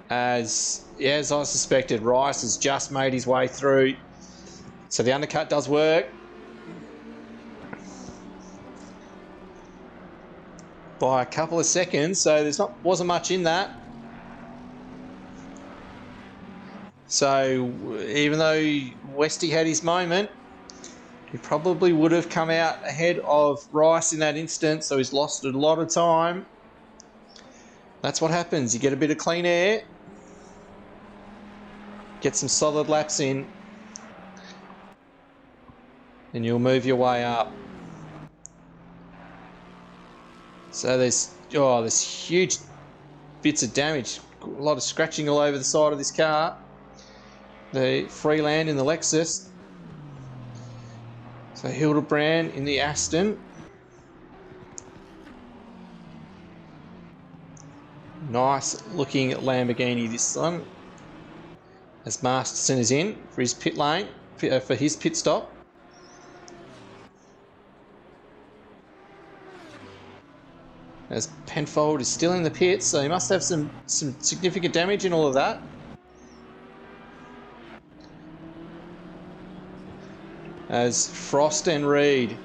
As I suspected, Rice has just made his way through. So the undercut does work. By a couple of seconds, so wasn't much in that. So even though Westy had his moment, he probably would have come out ahead of Rice in that instance, so he's lost a lot of time. That's what happens. You get a bit of clean air, get some solid laps in, and you'll move your way up. So there's huge bits of damage, a lot of scratching all over the side of this car. The Freeland in the Lexus. So Hildebrand in the Aston. Nice looking Lamborghini this one. As Masterson is in for his pit lane, for his pit stop. As Penfold is still in the pits, so he must have some significant damage in all of that. As Frost and Reed.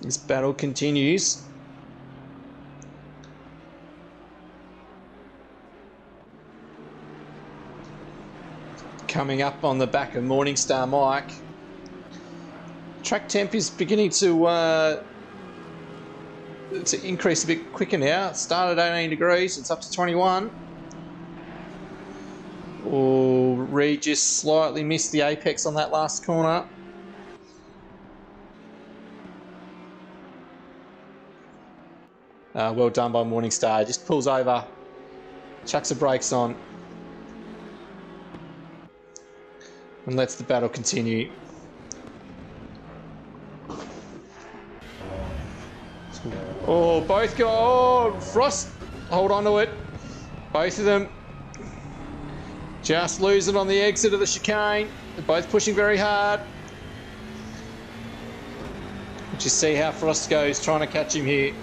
This battle continues. Coming up on the back of Morningstar Mike. Track temp is beginning to increase a bit quicker now. It started at 18 degrees, it's up to 21. Oh, Reed just slightly missed the apex on that last corner. Well done by Morningstar. Just pulls over, chucks the brakes on, and lets the battle continue. Oh, both go. Oh, Frost, hold on to it. Both of them just losing on the exit of the chicane. They're both pushing very hard. Just see how Frost goes, trying to catch him here.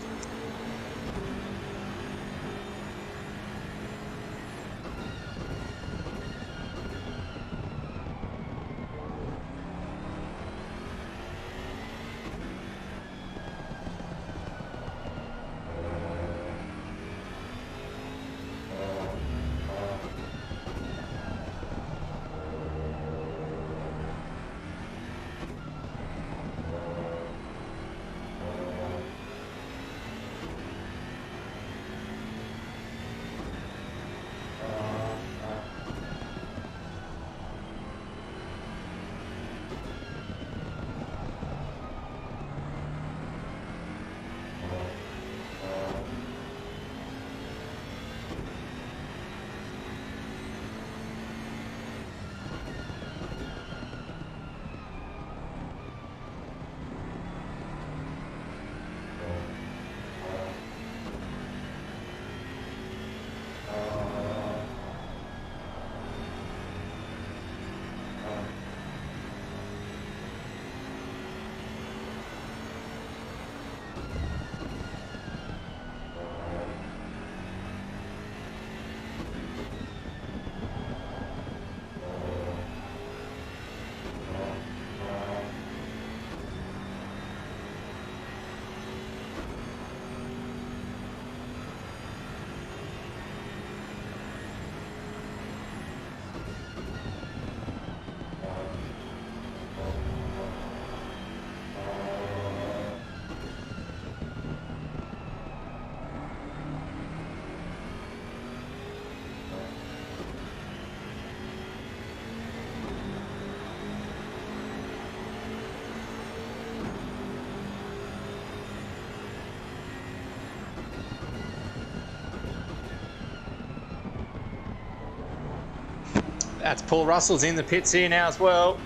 That's Paul Russell's in the pits here now as well.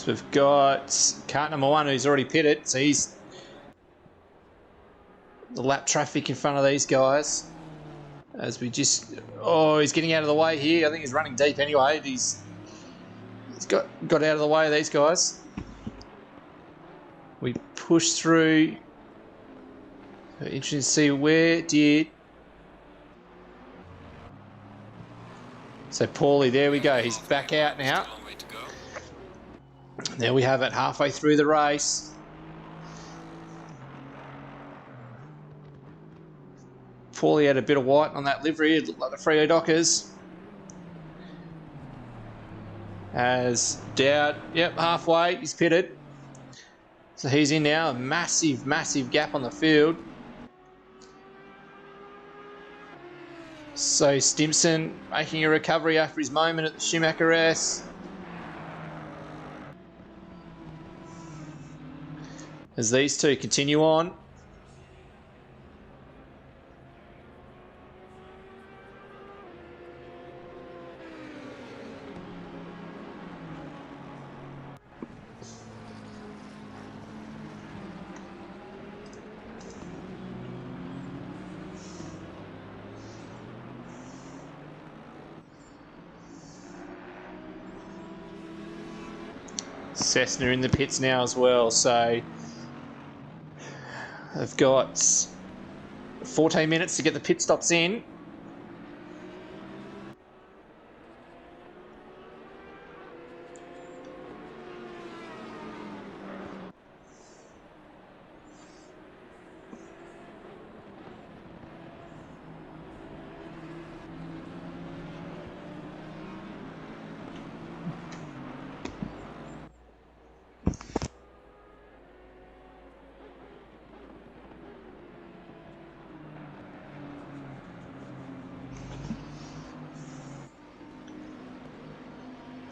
So we've got cart number 1 who's already pitted, so he's the lap traffic in front of these guys. As we just, he's getting out of the way here. I think he's running deep anyway. He's got out of the way of these guys. We push through. Interesting to see where did. So Paulie, there we go. He's back out now. There we have it, halfway through the race. Paulie had a bit of white on that livery. It looked like the Freo Dockers. As Dowd, yep, halfway, he's pitted. So he's in now, a massive, massive gap on the field. So Stimson making a recovery after his moment at the Schumacher S. As these two continue on. Cessna in the pits now as well, so they've got 14 minutes to get the pit stops in.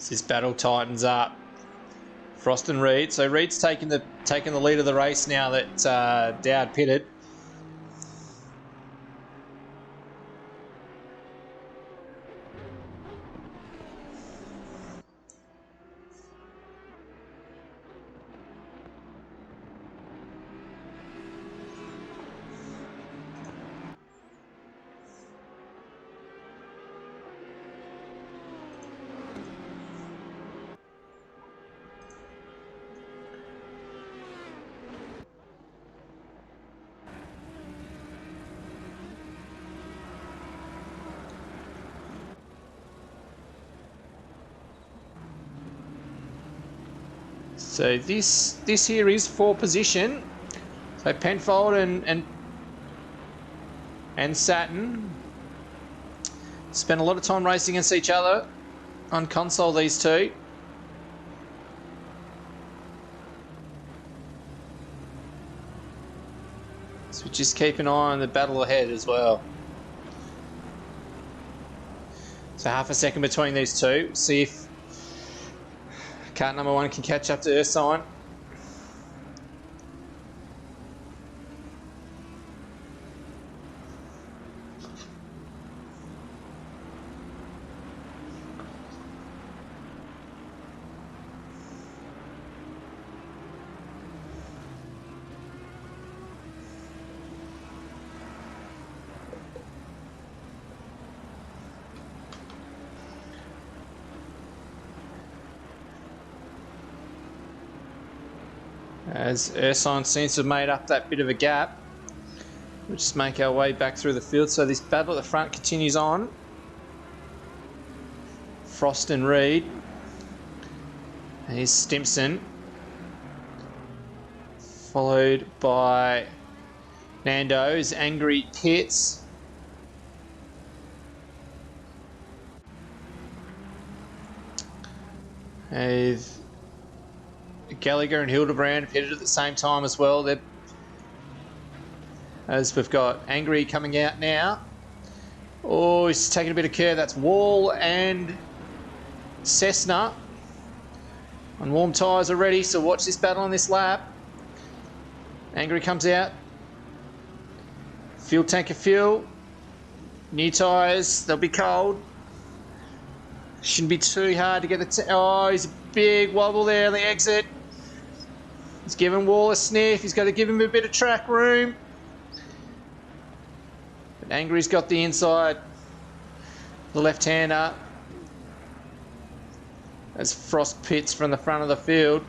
This battle tightens up. Frost and Reed. So Reed's taking the lead of the race now that Dowd pitted. So this here is for position. So Penfold and Saturn spent a lot of time racing against each other on console, these two. So just keep an eye on the battle ahead as well. So half a second between these two. See if cart number 1 can catch up to Ersign. As Ersign seems to have made up that bit of a gap. We'll just make our way back through the field. So this battle at the front continues on. Frost and Reed. And here's Stimson. Followed by Nando's Angry Pits. And Gallagher and Hildebrand pitted at the same time as well. As we've got Angry coming out now. Oh, he's taking a bit of care. That's Wall and Cessna on warm tyres already, so watch this battle on this lap. Angry comes out. Fuel tank of fuel. New tyres, they'll be cold. Shouldn't be too hard to get the... oh, he's a big wobble there on the exit. He's giving Wall a sniff. He's got to give him a bit of track room. But Angry's got the inside. The left-hander. As Frost pits from the front of the field.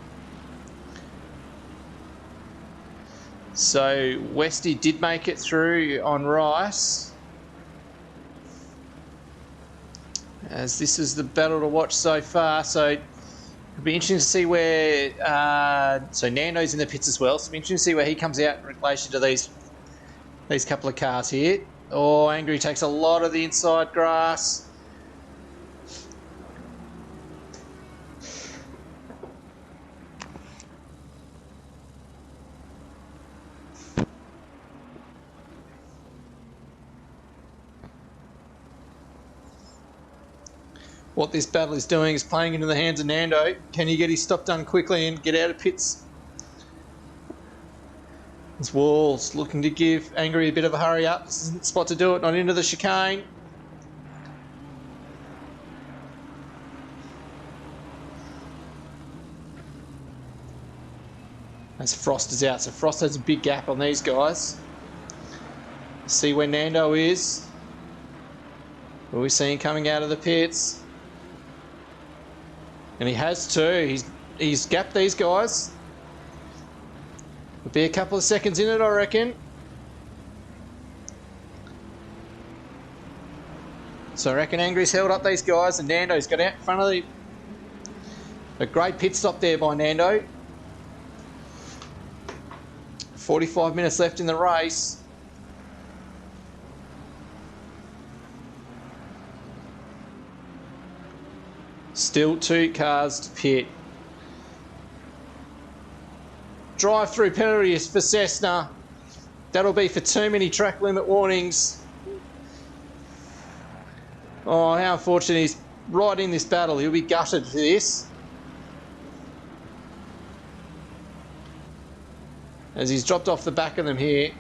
So Westy did make it through on Rice. As this is the battle to watch so far, so it'll be interesting to see where. So Nando's in the pits as well, so it'll be interesting to see where he comes out in relation to these couple of cars here. Oh, Angry takes a lot of the inside grass. What this battle is doing is playing into the hands of Nando. Can he get his stop done quickly and get out of pits? This Wall's looking to give Angry a bit of a hurry up. This isn't the spot to do it, not into the chicane. As Frost is out, so Frost has a big gap on these guys. See where Nando is. What are we seeing coming out of the pits? And he has too. He's gapped these guys. There'll be a couple of seconds in it, I reckon. So I reckon Angry's held up these guys and Nando's got out in front of a great pit stop there by Nando. 45 minutes left in the race. Still 2 cars to pit. Drive-through penalties for Cessna. That'll be for too many track limit warnings. Oh, how unfortunate. He's right in this battle. He'll be gutted for this. As he's dropped off the back of them here.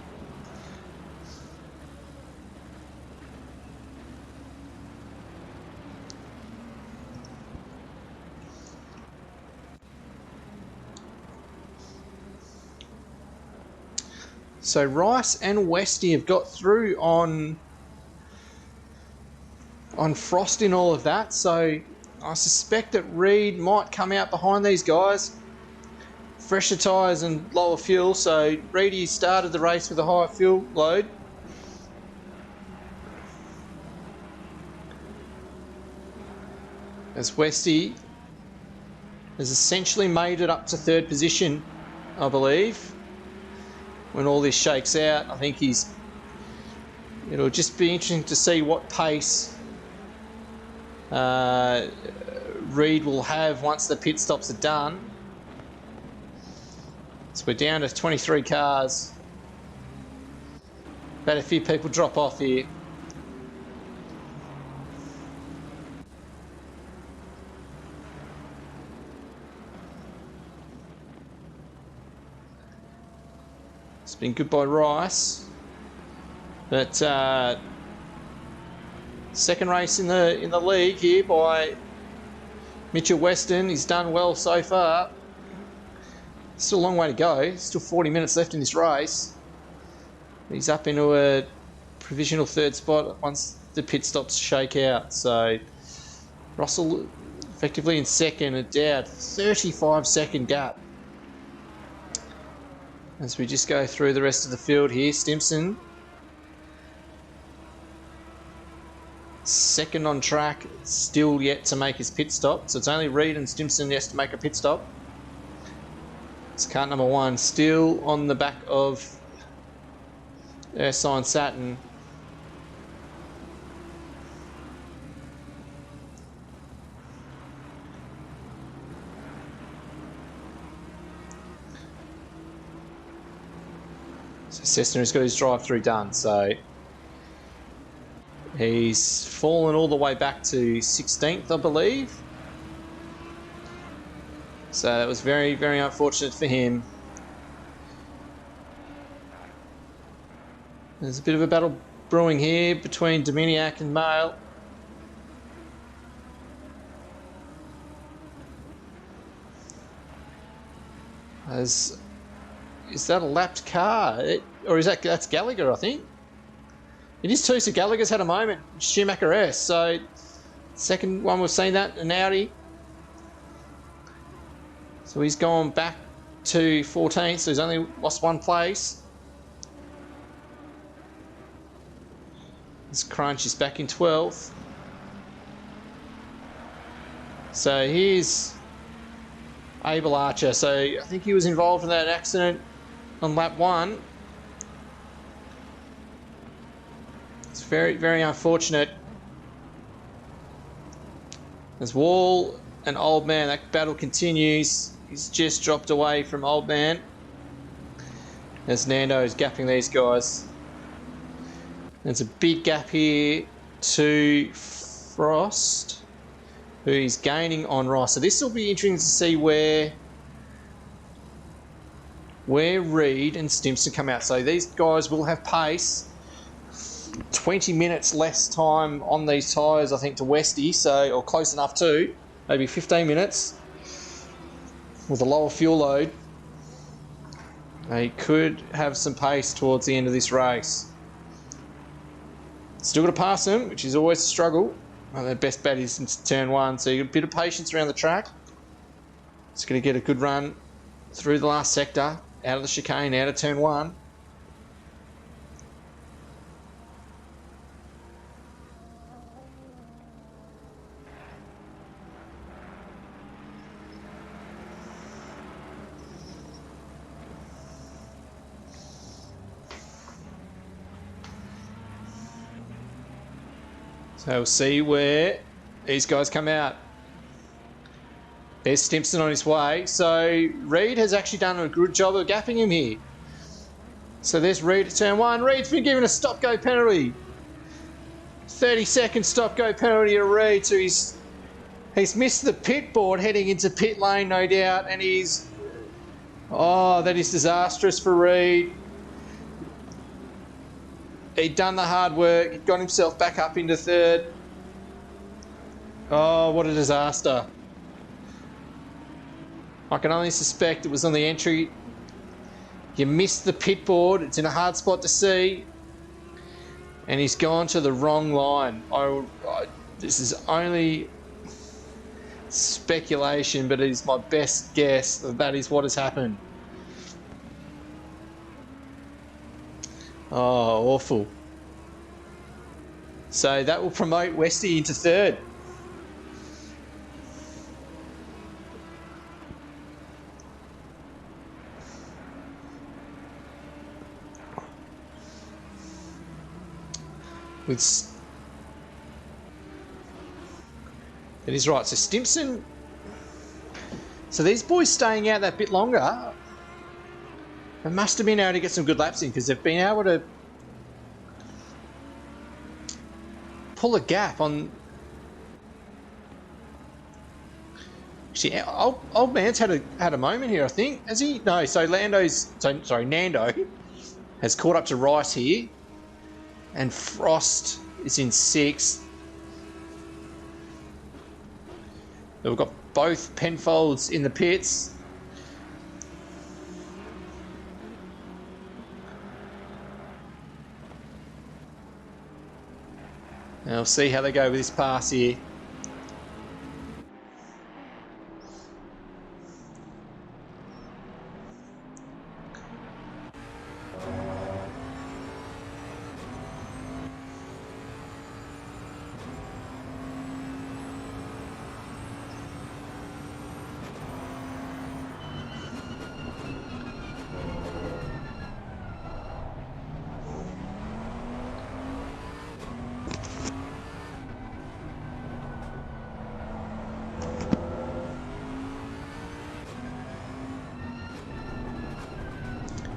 So Rice and Westy have got through on Frost in all of that. So I suspect that Reed might come out behind these guys. Fresher tyres and lower fuel. So Reedy started the race with a higher fuel load. As Westy has essentially made it up to 3rd position, I believe. When all this shakes out, I think it'll just be interesting to see what pace Reed will have once the pit stops are done. So we're down to 23 cars. But a few people drop off here. It's been good by Rice, but second race in the league here by Mitchell Weston. He's done well so far. Still a long way to go. Still 40 minutes left in this race. He's up into a provisional 3rd spot once the pit stops shake out. So Russell effectively in 2nd, a Dowd 35-second gap. As we just go through the rest of the field here, Stimson 2nd on track, still yet to make his pit stop. So it's only Reed and Stimson yet to make a pit stop. It's car number 1 still on the back of Erskine Saturn. So Cessna has got his drive-through done, so he's fallen all the way back to 16th, I believe. So that was very, very unfortunate for him. There's a bit of a battle brewing here between Dominiak and Mail. Is that a lapped car? Or is that's Gallagher, I think? It is too, so Gallagher's had a moment. Schumacher S. So, second one we've seen that, an Audi. So he's gone back to 14th, so he's only lost one place. This Crunch is back in 12th. So here's Abel Archer. So I think he was involved in that accident on lap 1. It's very, very unfortunate. As Wall and Old Man, that battle continues. He's just dropped away from Old Man as Nando is gapping these guys. There's a big gap here to Frost, who is gaining on Ross. So this will be interesting to see where Reed and Stimson come out. So these guys will have pace. 20 minutes less time on these tyres, I think, to Westy, so, or close enough to, maybe 15 minutes with a lower fuel load. They could have some pace towards the end of this race. Still got to pass them, which is always a struggle. Well, their best bet is into turn 1, so you got a bit of patience around the track. It's going to get a good run through the last sector, out of the chicane, out of turn 1. So we'll see where these guys come out. There's Stimson on his way. So Reed has actually done a good job of gapping him here. So there's Reed at turn 1. Reed's been given a stop-go penalty. 30-second stop-go penalty to Reed. So he's missed the pit board heading into pit lane, no doubt. And he's... Oh, that is disastrous for Reed. He'd done the hard work. He'd got himself back up into 3rd. Oh, what a disaster. I can only suspect it was on the entry. You missed the pit board. It's in a hard spot to see. And he's gone to the wrong line. This is only speculation, but it is my best guess that is what has happened. Oh, awful. So that will promote Westy into 3rd. It is right. So Stimson. So these boys staying out that bit longer. They must have been able to get some good laps in because they've been able to pull a gap on. Actually, old Man's had a moment here, I think. Has he? No. So Nando has caught up to Rice here, and Frost is in 6th. We've got both Penfolds in the pits. And we'll see how they go with this pass here.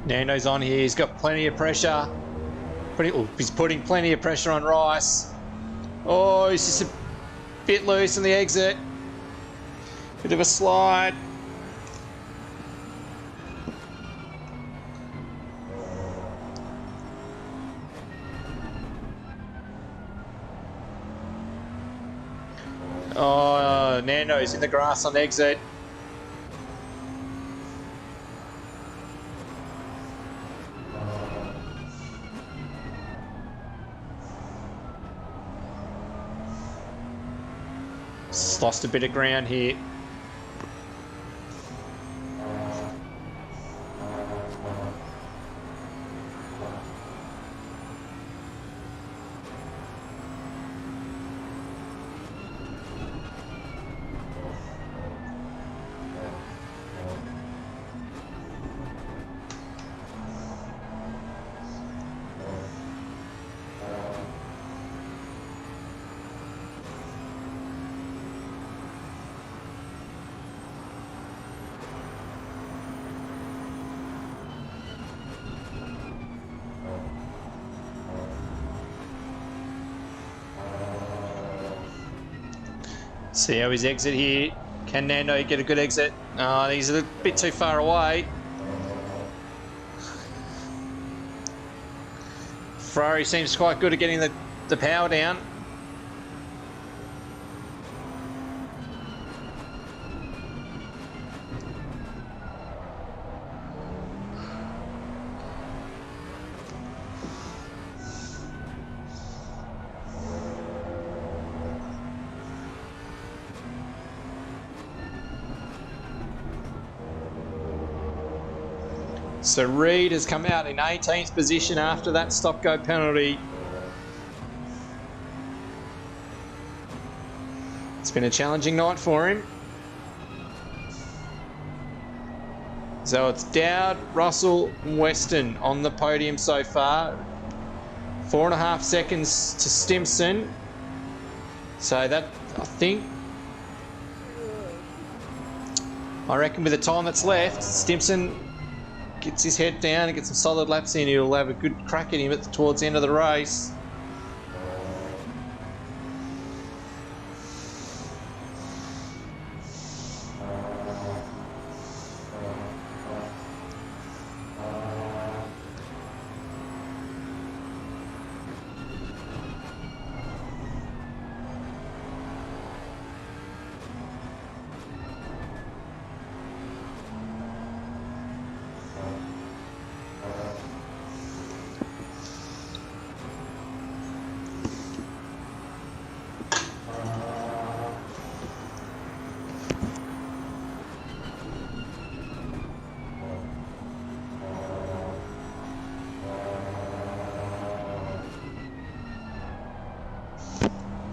Nando's on here. He's got plenty of pressure. He's putting plenty of pressure on Rice. Oh, he's just a bit loose on the exit. Bit of a slide. Oh, Nando's in the grass on the exit. Just lost a bit of ground here. See how his exit here. Can Nando get a good exit? Oh, he's a bit too far away. Ferrari seems quite good at getting the power down. So Reed has come out in 18th position after that stop-go penalty. It's been a challenging night for him. So it's Dowd, Russell and Weston on the podium so far. 4.5 seconds to Stimson. So that, I reckon with the time that's left, Stimson gets his head down and gets some solid laps in, he'll have a good crack at him towards the end of the race.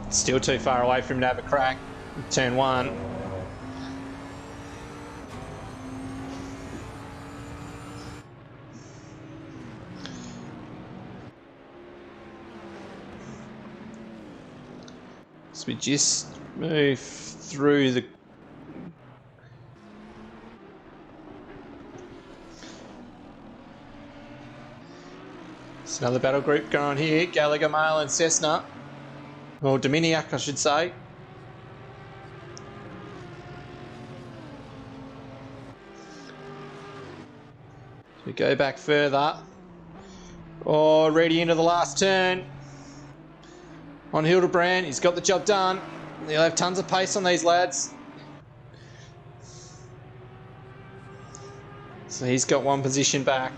Still too far away for him to have a crack. Turn one. So we just move through the... It's another battle group going here. Gallagher, Mail and Cessna. Or Dominiak, I should say. We go back further. Oh, ready into the last turn. On Hildebrand, he's got the job done. He'll have tons of pace on these lads. So he's got one position back.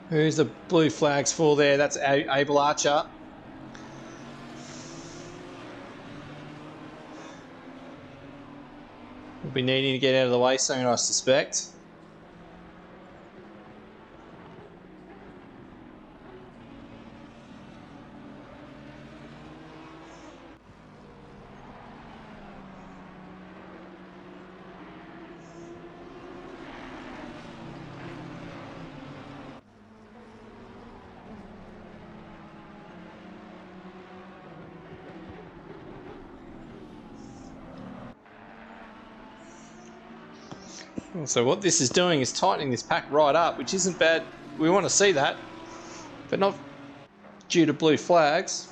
Who's the blue flags for there? That's Abel Archer. We'll be needing to get out of the way soon, I suspect. So what this is doing is tightening this pack right up, which isn't bad. We want to see that, but not due to blue flags.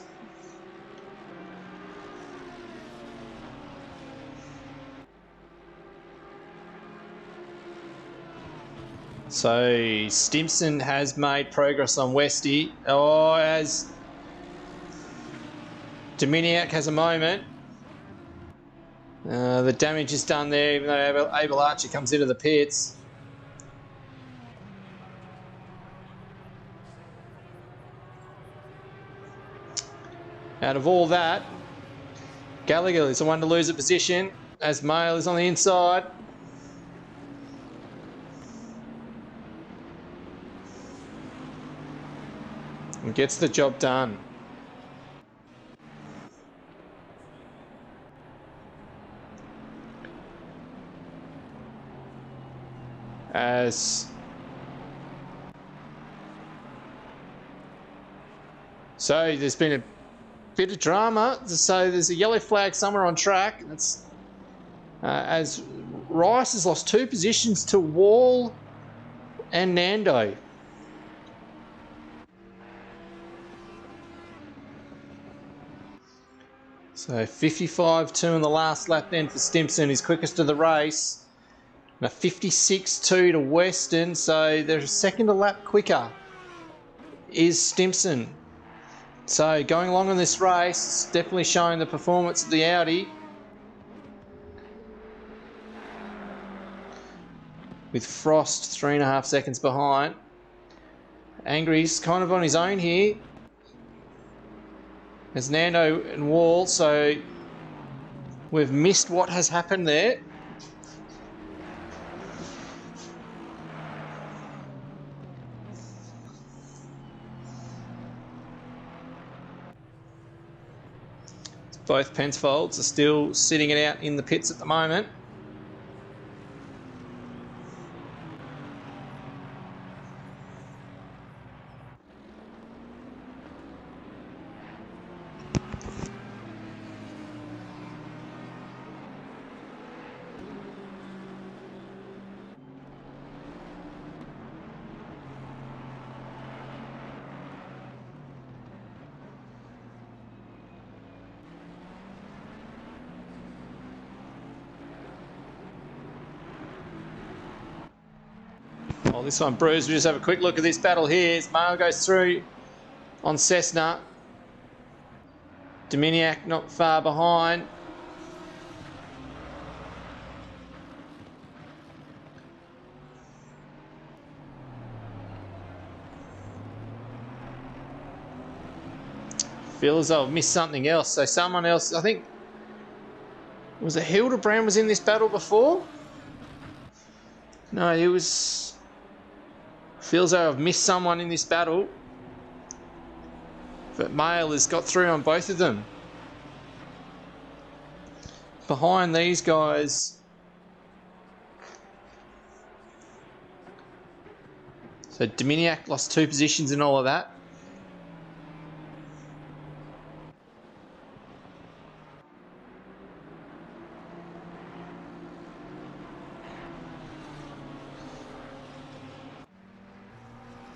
So Stimson has made progress on Westy. Oh, as Dominiak has a moment. The damage is done there, even though Abel Archer comes into the pits. Out of all that, Gallagher is the one to lose a position as Mail is on the inside. And gets the job done. So there's been a bit of drama. So there's a yellow flag somewhere on track. That's as Rice has lost 2 positions to Wall and Nando. So 55.2 in the last lap then for Stimson, his quickest of the race. And a 56.2 to Weston, so they're a second a lap quicker is Stimson. So going along in this race, it's definitely showing the performance of the Audi. With Frost 3.5 seconds behind. Angry's kind of on his own here. There's Nando and Wall, so we've missed what has happened there. Both Penfolds are still sitting it out in the pits at the moment. Oh, this one, Bruce, we just have a quick look at this battle here. As Mail goes through on Cessna. Dominiak not far behind. Feels as though I've missed something else. So someone else, I think, was it Hildebrand was in this battle before? No, it was... Feels like I've missed someone in this battle. But Mail has got through on both of them. Behind these guys. So Dominiak lost 2 positions in all of that.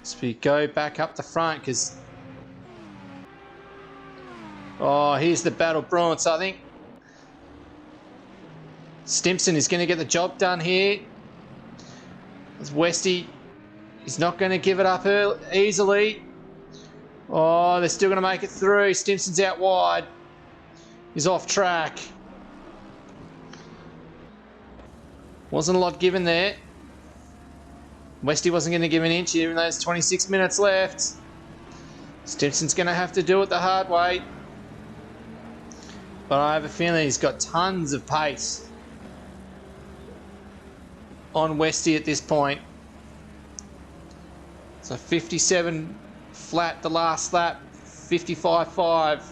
So we go back up the front because... Oh, here's the battle brewing. So I think Stimson is going to get the job done here. As Westy is not going to give it up easily. Oh, they're still going to make it through. Stimson's out wide. He's off track. Wasn't a lot given there. Westy wasn't going to give an inch even though there's 26 minutes left. Stimson's going to have to do it the hard way. But I have a feeling he's got tons of pace on Westy at this point. So 57 flat the last lap, 55.5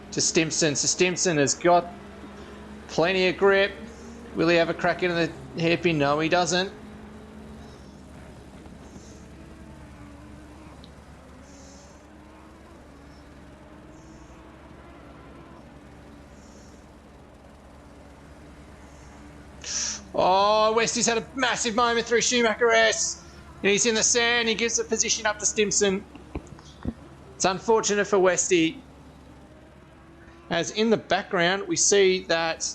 to Stimson. So Stimson has got plenty of grip. Will he have a crack into the hairpin? No, he doesn't. Oh, Westy's had a massive moment through Schumacher S. And he's in the sand. He gives the position up to Stimson. It's unfortunate for Westy. As in the background, we see that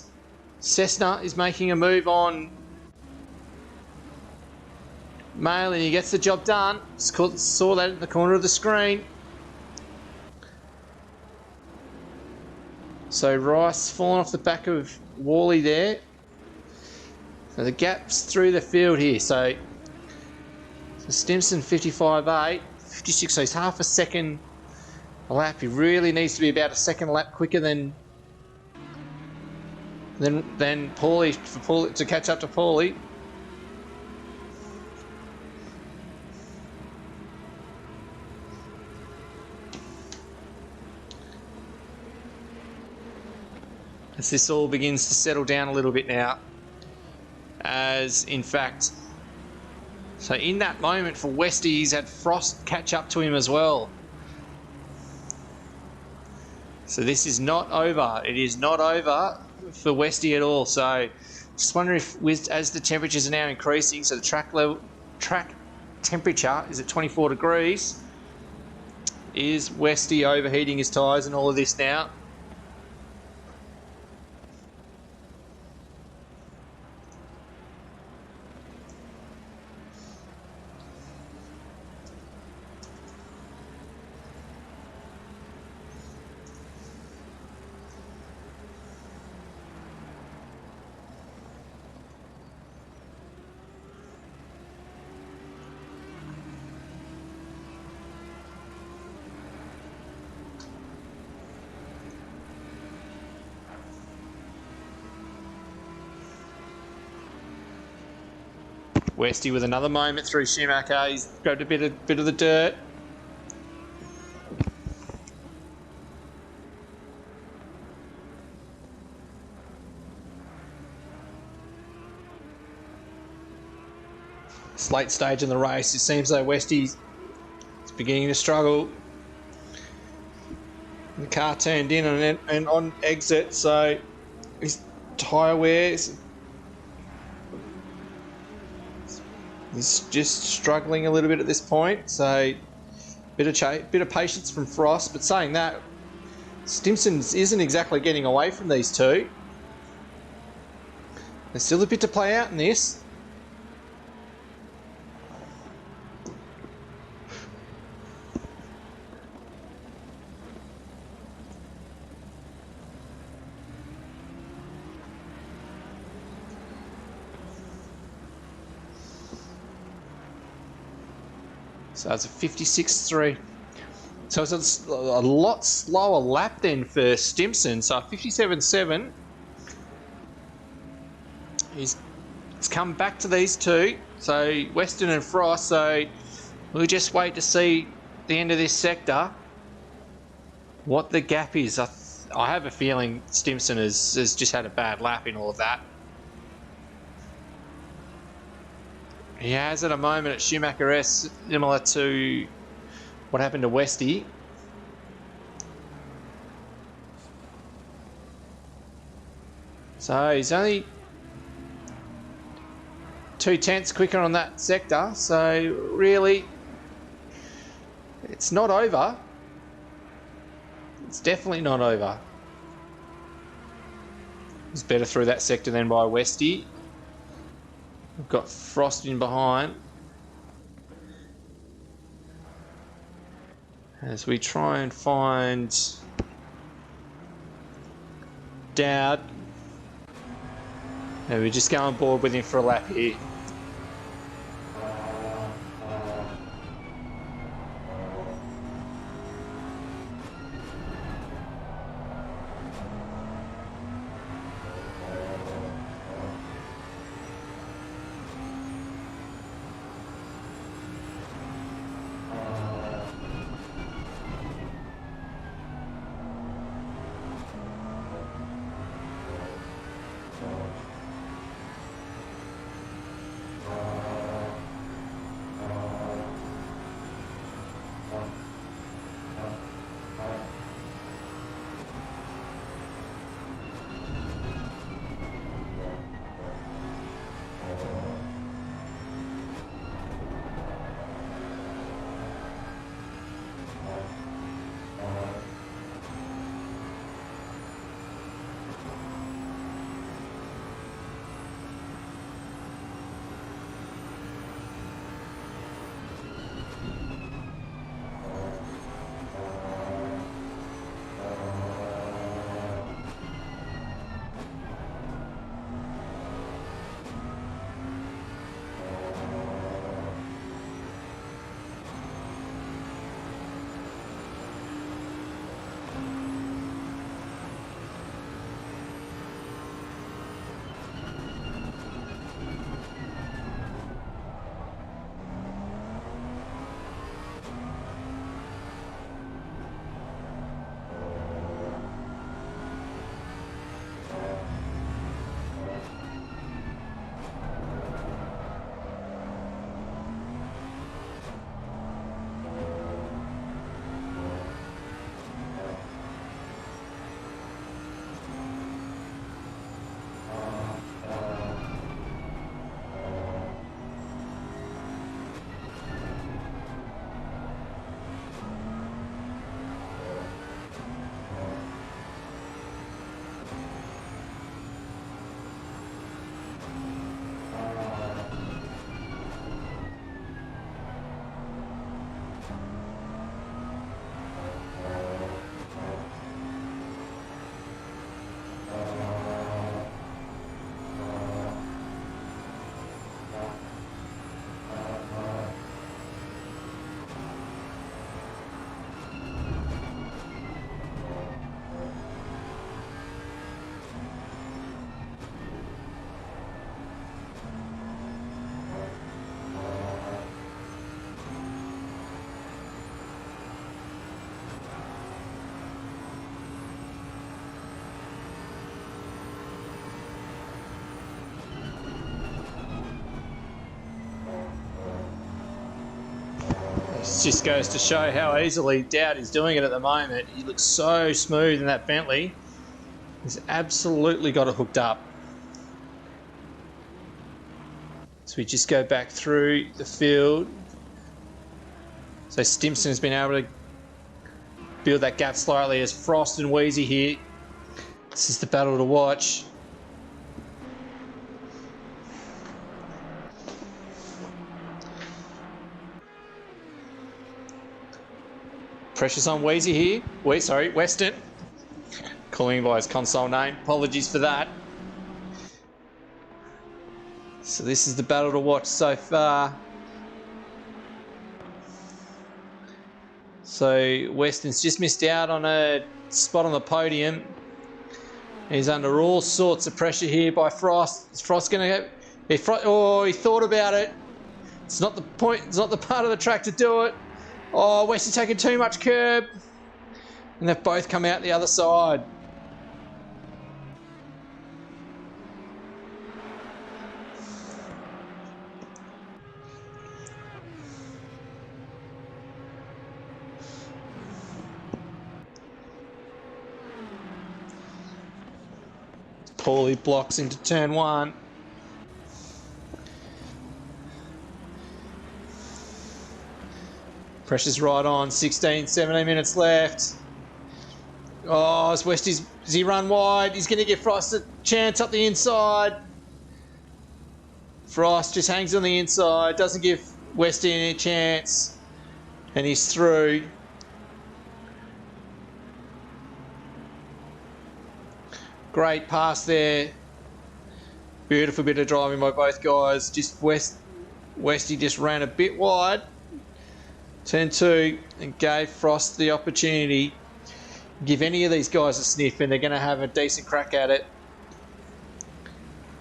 Cessna is making a move on Mail and he gets the job done. Saw that in the corner of the screen. So Rice falling off the back of Worley there. So the gap's through the field here. So Stimson 55.8, 56. So he's half a second a lap. He really needs to be about a second lap quicker than Paulie, for Paulie to catch up to Paulie. As this all begins to settle down a little bit now, as in fact, so in that moment for Westy, he's had Frost catch up to him as well. So this is not over. It is not over for Westy at all. So just wonder if, as the temperatures are now increasing, so the track temperature is at 24 degrees. Is Westy overheating his tyres and all of this now? Westy with another moment through Schumacher. He's grabbed a bit of the dirt. This late stage in the race, it seems like Westy's beginning to struggle. The car turned in and on exit, so his tyre wear he's just struggling a little bit at this point, so bit of patience from Frost. But saying that, Stimson isn't exactly getting away from these two. There's still a bit to play out in this. So it's a 56.3. So it's a lot slower lap then for Stimson. So 57.7. It's come back to these two. So Weston and Frost. So we'll just wait to see the end of this sector what the gap is. I have a feeling Stimson has just had a bad lap in all of that. He has at a moment at Schumacher S, similar to what happened to Westy. So he's only 0.2 quicker on that sector. So really, it's not over. It's definitely not over. It's better through that sector than by Westy. We've got Frost in behind. As we try and find Dowd. And we just go on board with him for a lap here. just goes to show how easily Dowd is doing it at the moment. He looks so smooth in that Bentley. He's absolutely got it hooked up. So we just go back through the field. So Stimson has been able to build that gap slightly as Frost and Wheezy here. This is the battle to watch. Pressure's on Wheezy here. Weston. Calling him by his console name. Apologies for that. So this is the battle to watch so far. So Weston's just missed out on a spot on the podium. He's under all sorts of pressure here by Frost. Is Frost going to get... Oh, he thought about it. It's not the point. It's not the part of the track to do it. Oh, Weston's taking too much curb. And they've both come out the other side. Paulie blocks into turn one. Pressure's right on. 16, 17 minutes left. Oh, is Westies, does he run wide? He's going to give Frost a chance up the inside. Frost just hangs on the inside, doesn't give Westy any chance. And he's through. Great pass there. Beautiful bit of driving by both guys. Just Westy just ran a bit wide. Turn two and gave Frost the opportunity. Give any of these guys a sniff and they're going to have a decent crack at it.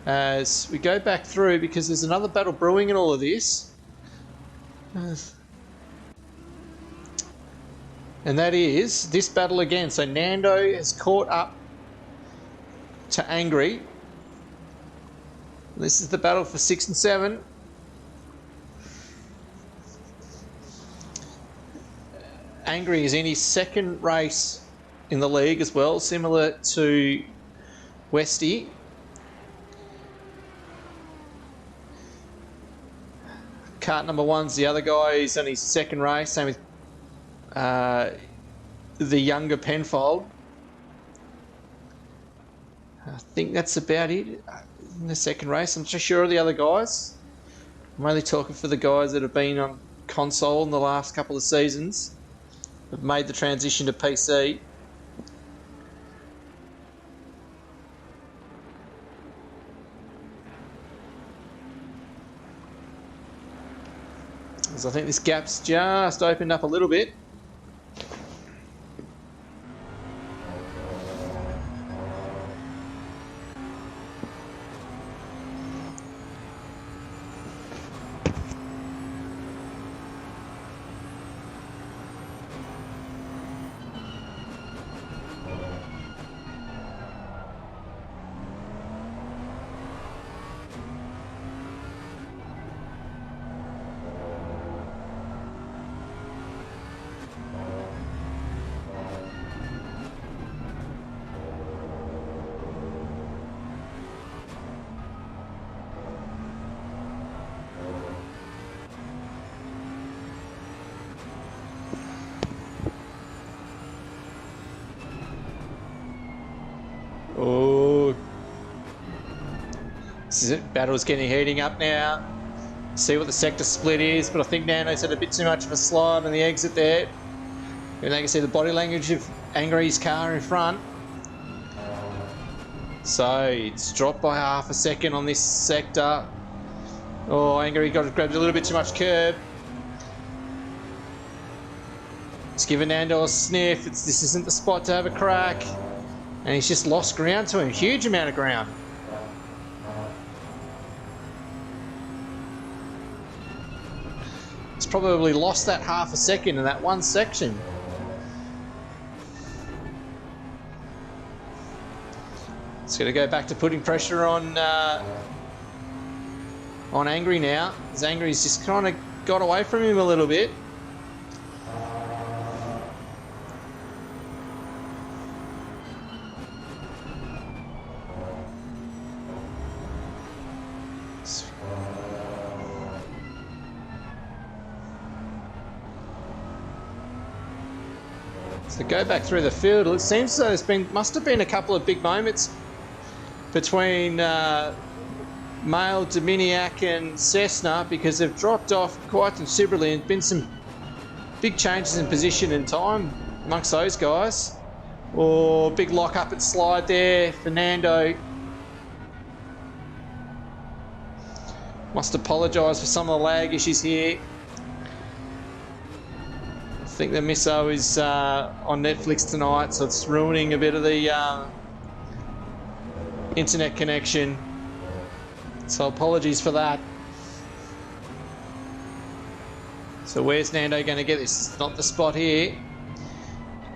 As we go back through, because there's another battle brewing in all of this. And that is this battle again. So Nando has caught up to Angry. This is the battle for 6 and 7. Angry is in his second race in the league as well, similar to Westy. Kart number one's the other guy. He's on his second race, same with the younger Penfold. I think that's about it in the second race. I'm not sure of the other guys. I'm only talking for the guys that have been on console in the last couple of seasons. Have made the transition to PC. So I think this gap's just opened up a little bit. Oh, this is it. Battle's heating up now. See what the sector split is, but I think Nando's had a bit too much of a slide on the exit there. And they can see the body language of Angry's car in front. So it's dropped by half a second on this sector. Oh, Angry grabbed a little bit too much curb. It's giving Nando a sniff. This isn't the spot to have a crack. And he's just lost ground to him. Huge amount of ground. He's probably lost that half a second in that one section. It's going to go back to putting pressure on Angry now. As Angry's just kind of got away from him a little bit. So go back through the field. It seems as though must have been a couple of big moments between Male, Dominiak and Cessna, because they've dropped off quite considerably and been some big changes in position and time amongst those guys. Or big lock up and slide there. Fernando must apologise for some of the lag issues here. I think the misso is on Netflix tonight, so it's ruining a bit of the internet connection. So apologies for that. So where's Nando going to get this? It's not the spot here.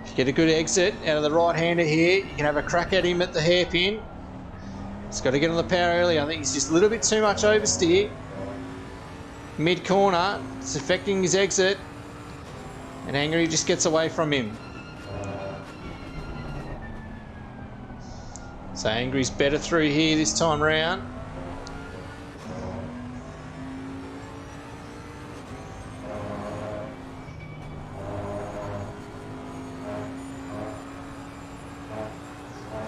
If you get a good exit out of the right-hander here, you can have a crack at him at the hairpin. He's got to get on the power early. I think he's just a little bit too much oversteer. Mid-corner, it's affecting his exit. And Angry just gets away from him. So Angry's better through here this time round.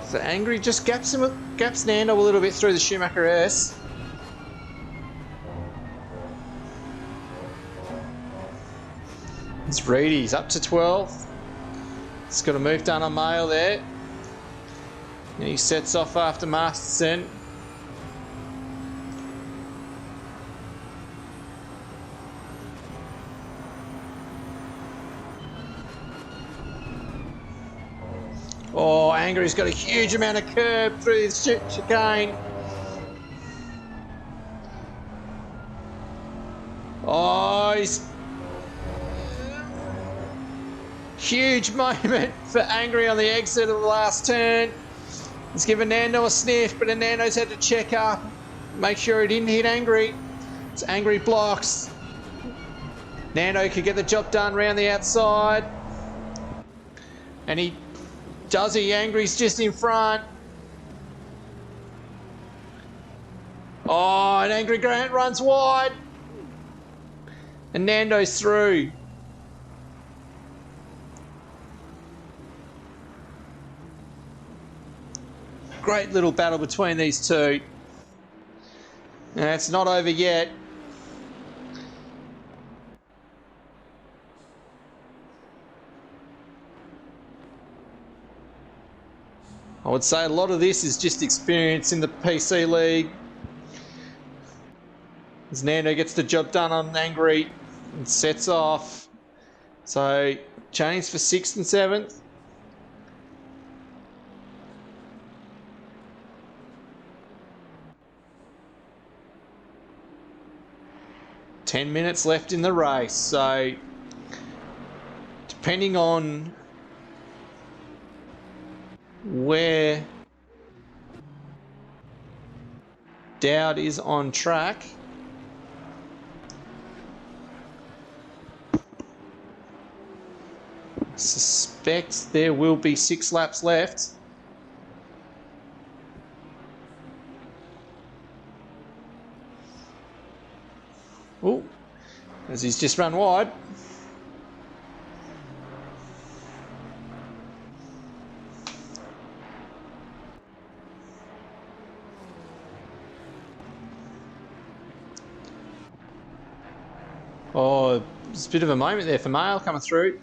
So Angry just gaps Nando a little bit through the Schumacher S. It's Reedy's up to 12th. It's got a move done on Mail there. And he sets off after Masterson. Oh, Angry's got a huge amount of curb through this chicane. Oh, he's... Huge moment for Angry on the exit of the last turn. He's given Nando a sniff, but then Nando's had to check up, make sure he didn't hit Angry. It's Angry blocks. Nando could get the job done round the outside. And he does he? Angry's just in front. Oh, and Angry Grant runs wide. And Nando's through. Great little battle between these two. And it's not over yet. I would say a lot of this is just experience in the PC League. As Nando gets the job done on Angry and sets off. So, chains for 6th and 7th. Ten minutes left in the race, so depending on where Dowd is on track, suspect there will be 6 laps left. Oh, as he's just run wide. Oh, there's a bit of a moment there for Mail coming through.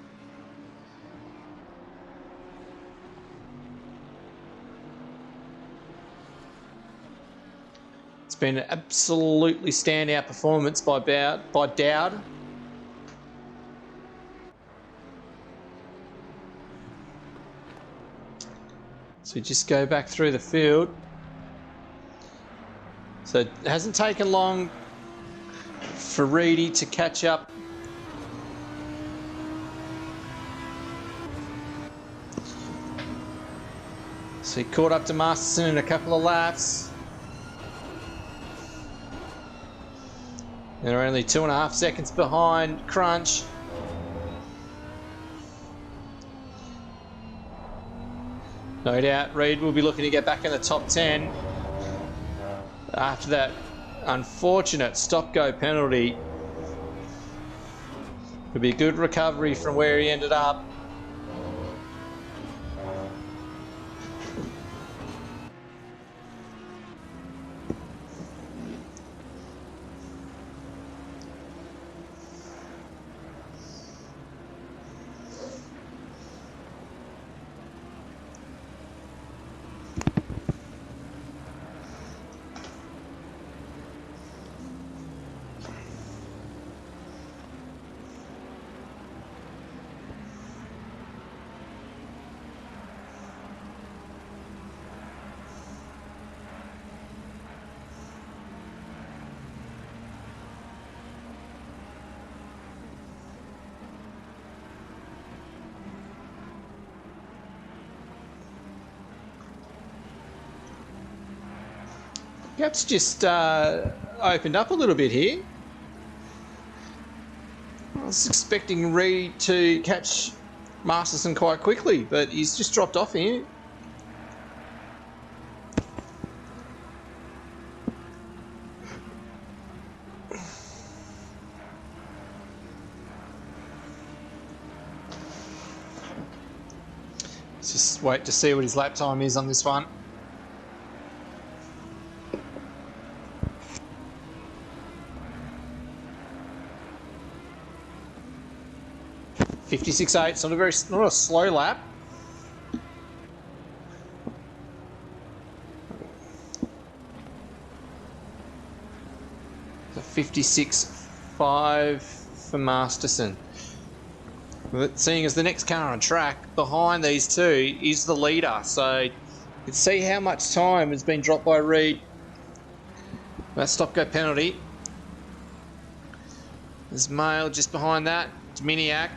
It's been an absolutely standout performance by Dowd. So we just go back through the field. So it hasn't taken long for Reedy to catch up. So he caught up to Masterson in a couple of laps. They're only 2.5 seconds behind Crunch. No doubt Reed will be looking to get back in the top 10 after that unfortunate stop-go penalty. Could be a good recovery from where he ended up. Gap's just opened up a little bit here. I was expecting Reed to catch Masterson quite quickly, but he's just dropped off here. Let's just wait to see what his lap time is on this one. .56.8, it's not a slow lap. So 56.5 for Masterson. But seeing as the next car on track behind these two is the leader, so you can see how much time has been dropped by Reed. That stop-go penalty. There's Mail just behind that, Dominiak,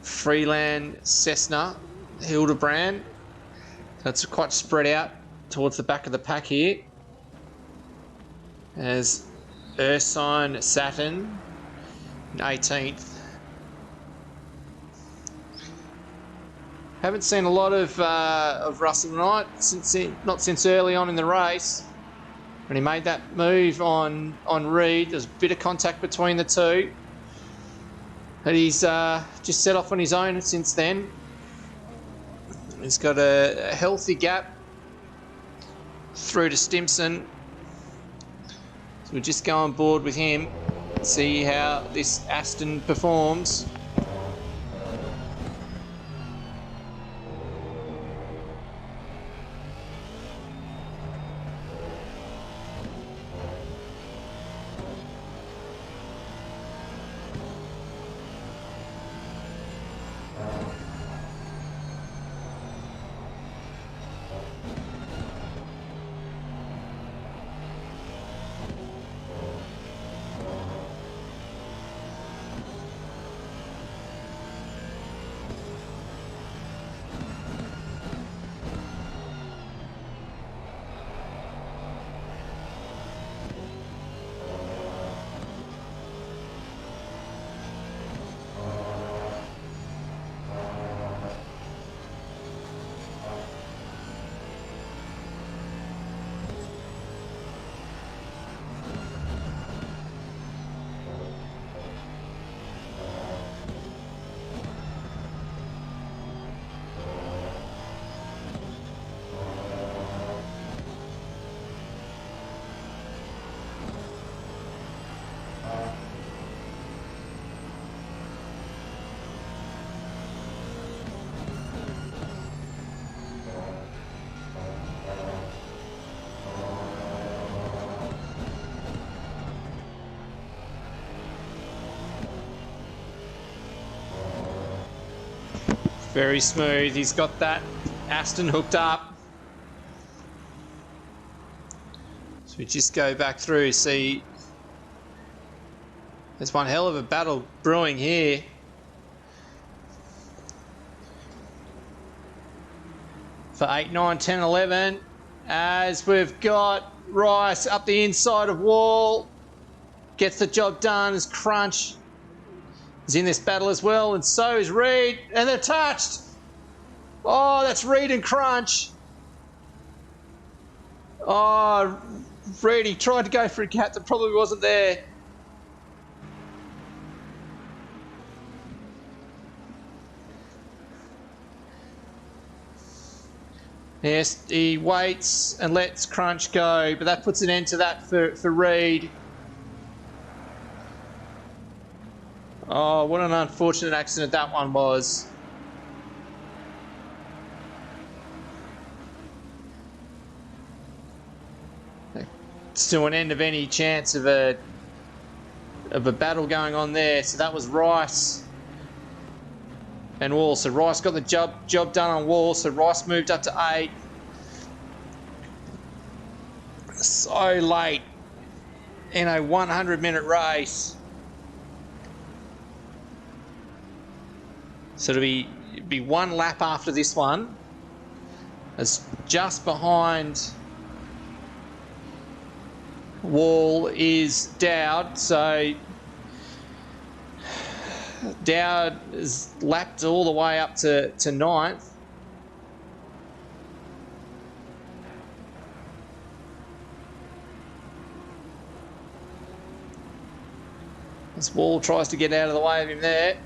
Freeland, Cessna, Hildebrand. So it's quite spread out towards the back of the pack here. As Ursine, Saturn, 18th. Haven't seen a lot of Russell tonight, not since early on in the race. When he made that move on Reed, there's a bit of contact between the two. But he's just set off on his own since then. He's got a healthy gap through to Stimson. So we'll just go on board with him, see how this Aston performs. Very smooth. He's got that Aston hooked up. So we just go back through, see there's one hell of a battle brewing here. For 8, 9, 10, 11. As we've got Rice up the inside of Wall. Gets the job done as Crunch is in this battle as well, and so is Reed, and they're touched. Oh, that's Reed and Crunch. Oh, Reed, he tried to go for a gap that probably wasn't there. Yes, he waits and lets Crunch go, but that puts an end to that for Reed. Oh, what an unfortunate accident that one was. It's to an end of any chance of a battle going on there. So that was Rice and Wall. So Rice got the job done on Wall. So Rice moved up to 8. So late in a 100-minute race. So it'll be one lap after this one. It's just behind Wall is Dowd, so Dowd is lapped all the way up to 9th. As Wall tries to get out of the way of him there.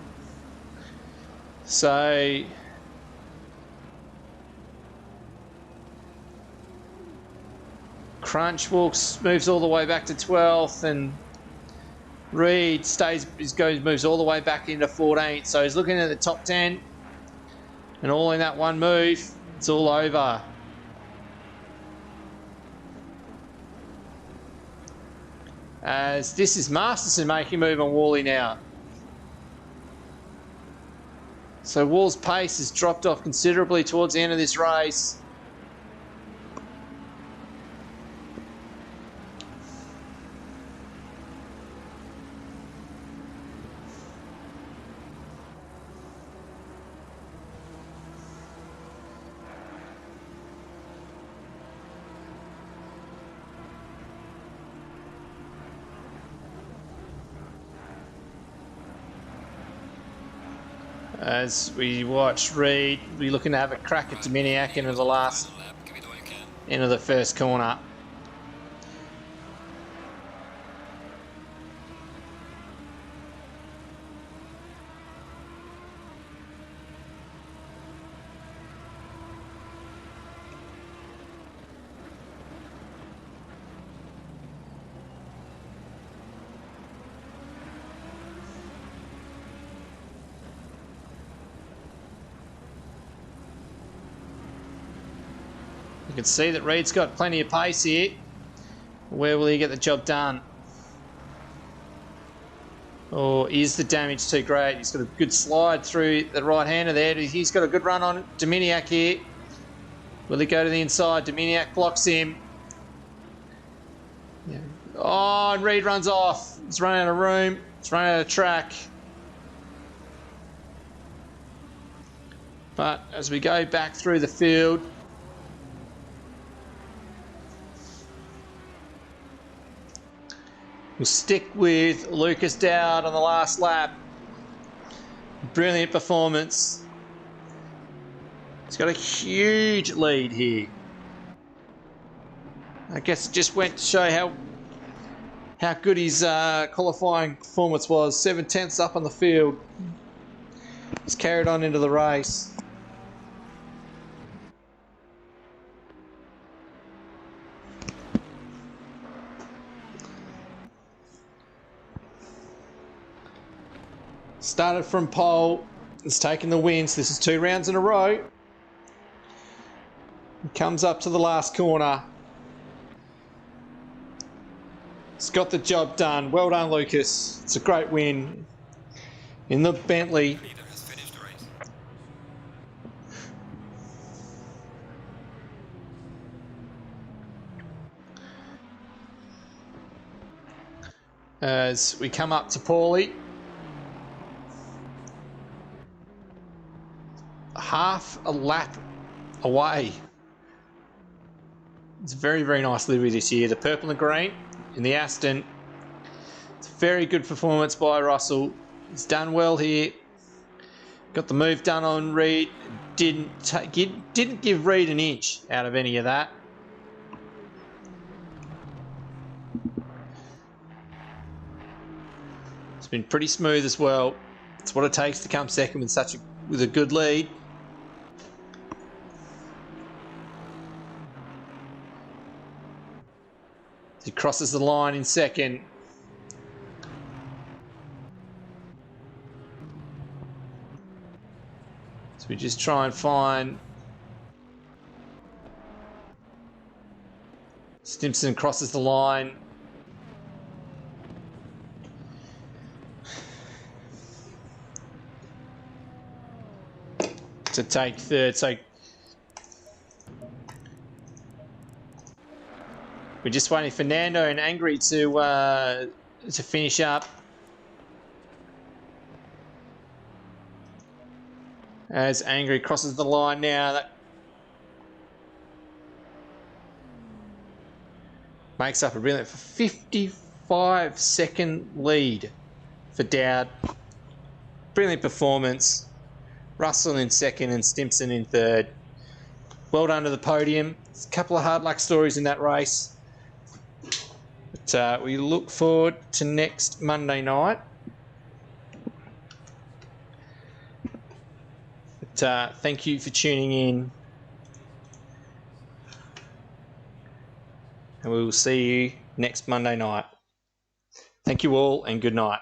So Crunch moves all the way back to 12th, and Reed moves all the way back into 14th. So he's looking at the top 10, and all in that one move, it's all over. As this is Masterson making a move on Wally now. So Wall's pace has dropped off considerably towards the end of this race. As we watch Reed, we're looking to have a crack at Dominiak into the last end of the first corner. You can see that Reed's got plenty of pace here. Where will he get the job done? Or is the damage too great? He's got a good slide through the right-hander there. He's got a good run on Dominiak here. Will he go to the inside? Dominiak blocks him. Yeah. Oh, and Reed runs off. He's run out of room. He's run out of track. But as we go back through the field, we'll stick with Lucas Dowd on the last lap. Brilliant performance. He's got a huge lead here. I guess it just went to show how good his qualifying performance was. 7/10 up on the field. He's carried on into the race. Started from pole, it's taken the wins. This is 2 rounds in a row. Comes up to the last corner. It's got the job done. Well done, Lucas. It's a great win in the Bentley. As we come up to Paulie. Half a lap away. It's a very, very nice livery this year. The purple and green in the Aston. It's a very good performance by Russell. He's done well here. Got the move done on Reed. Didn't give Reed an inch out of any of that. It's been pretty smooth as well. It's what it takes to come second with a good lead. He crosses the line in second. So we just try and find Stimson crosses the line. To take third. So we're just waiting for Nando and Angry to finish up. As Angry crosses the line now. makes up a brilliant 55-second lead for Dowd. Brilliant performance. Russell in second and Stimson in third. Well done to the podium. There's a couple of hard luck stories in that race. But we look forward to next Monday night. But thank you for tuning in. And we will see you next Monday night. Thank you all and good night.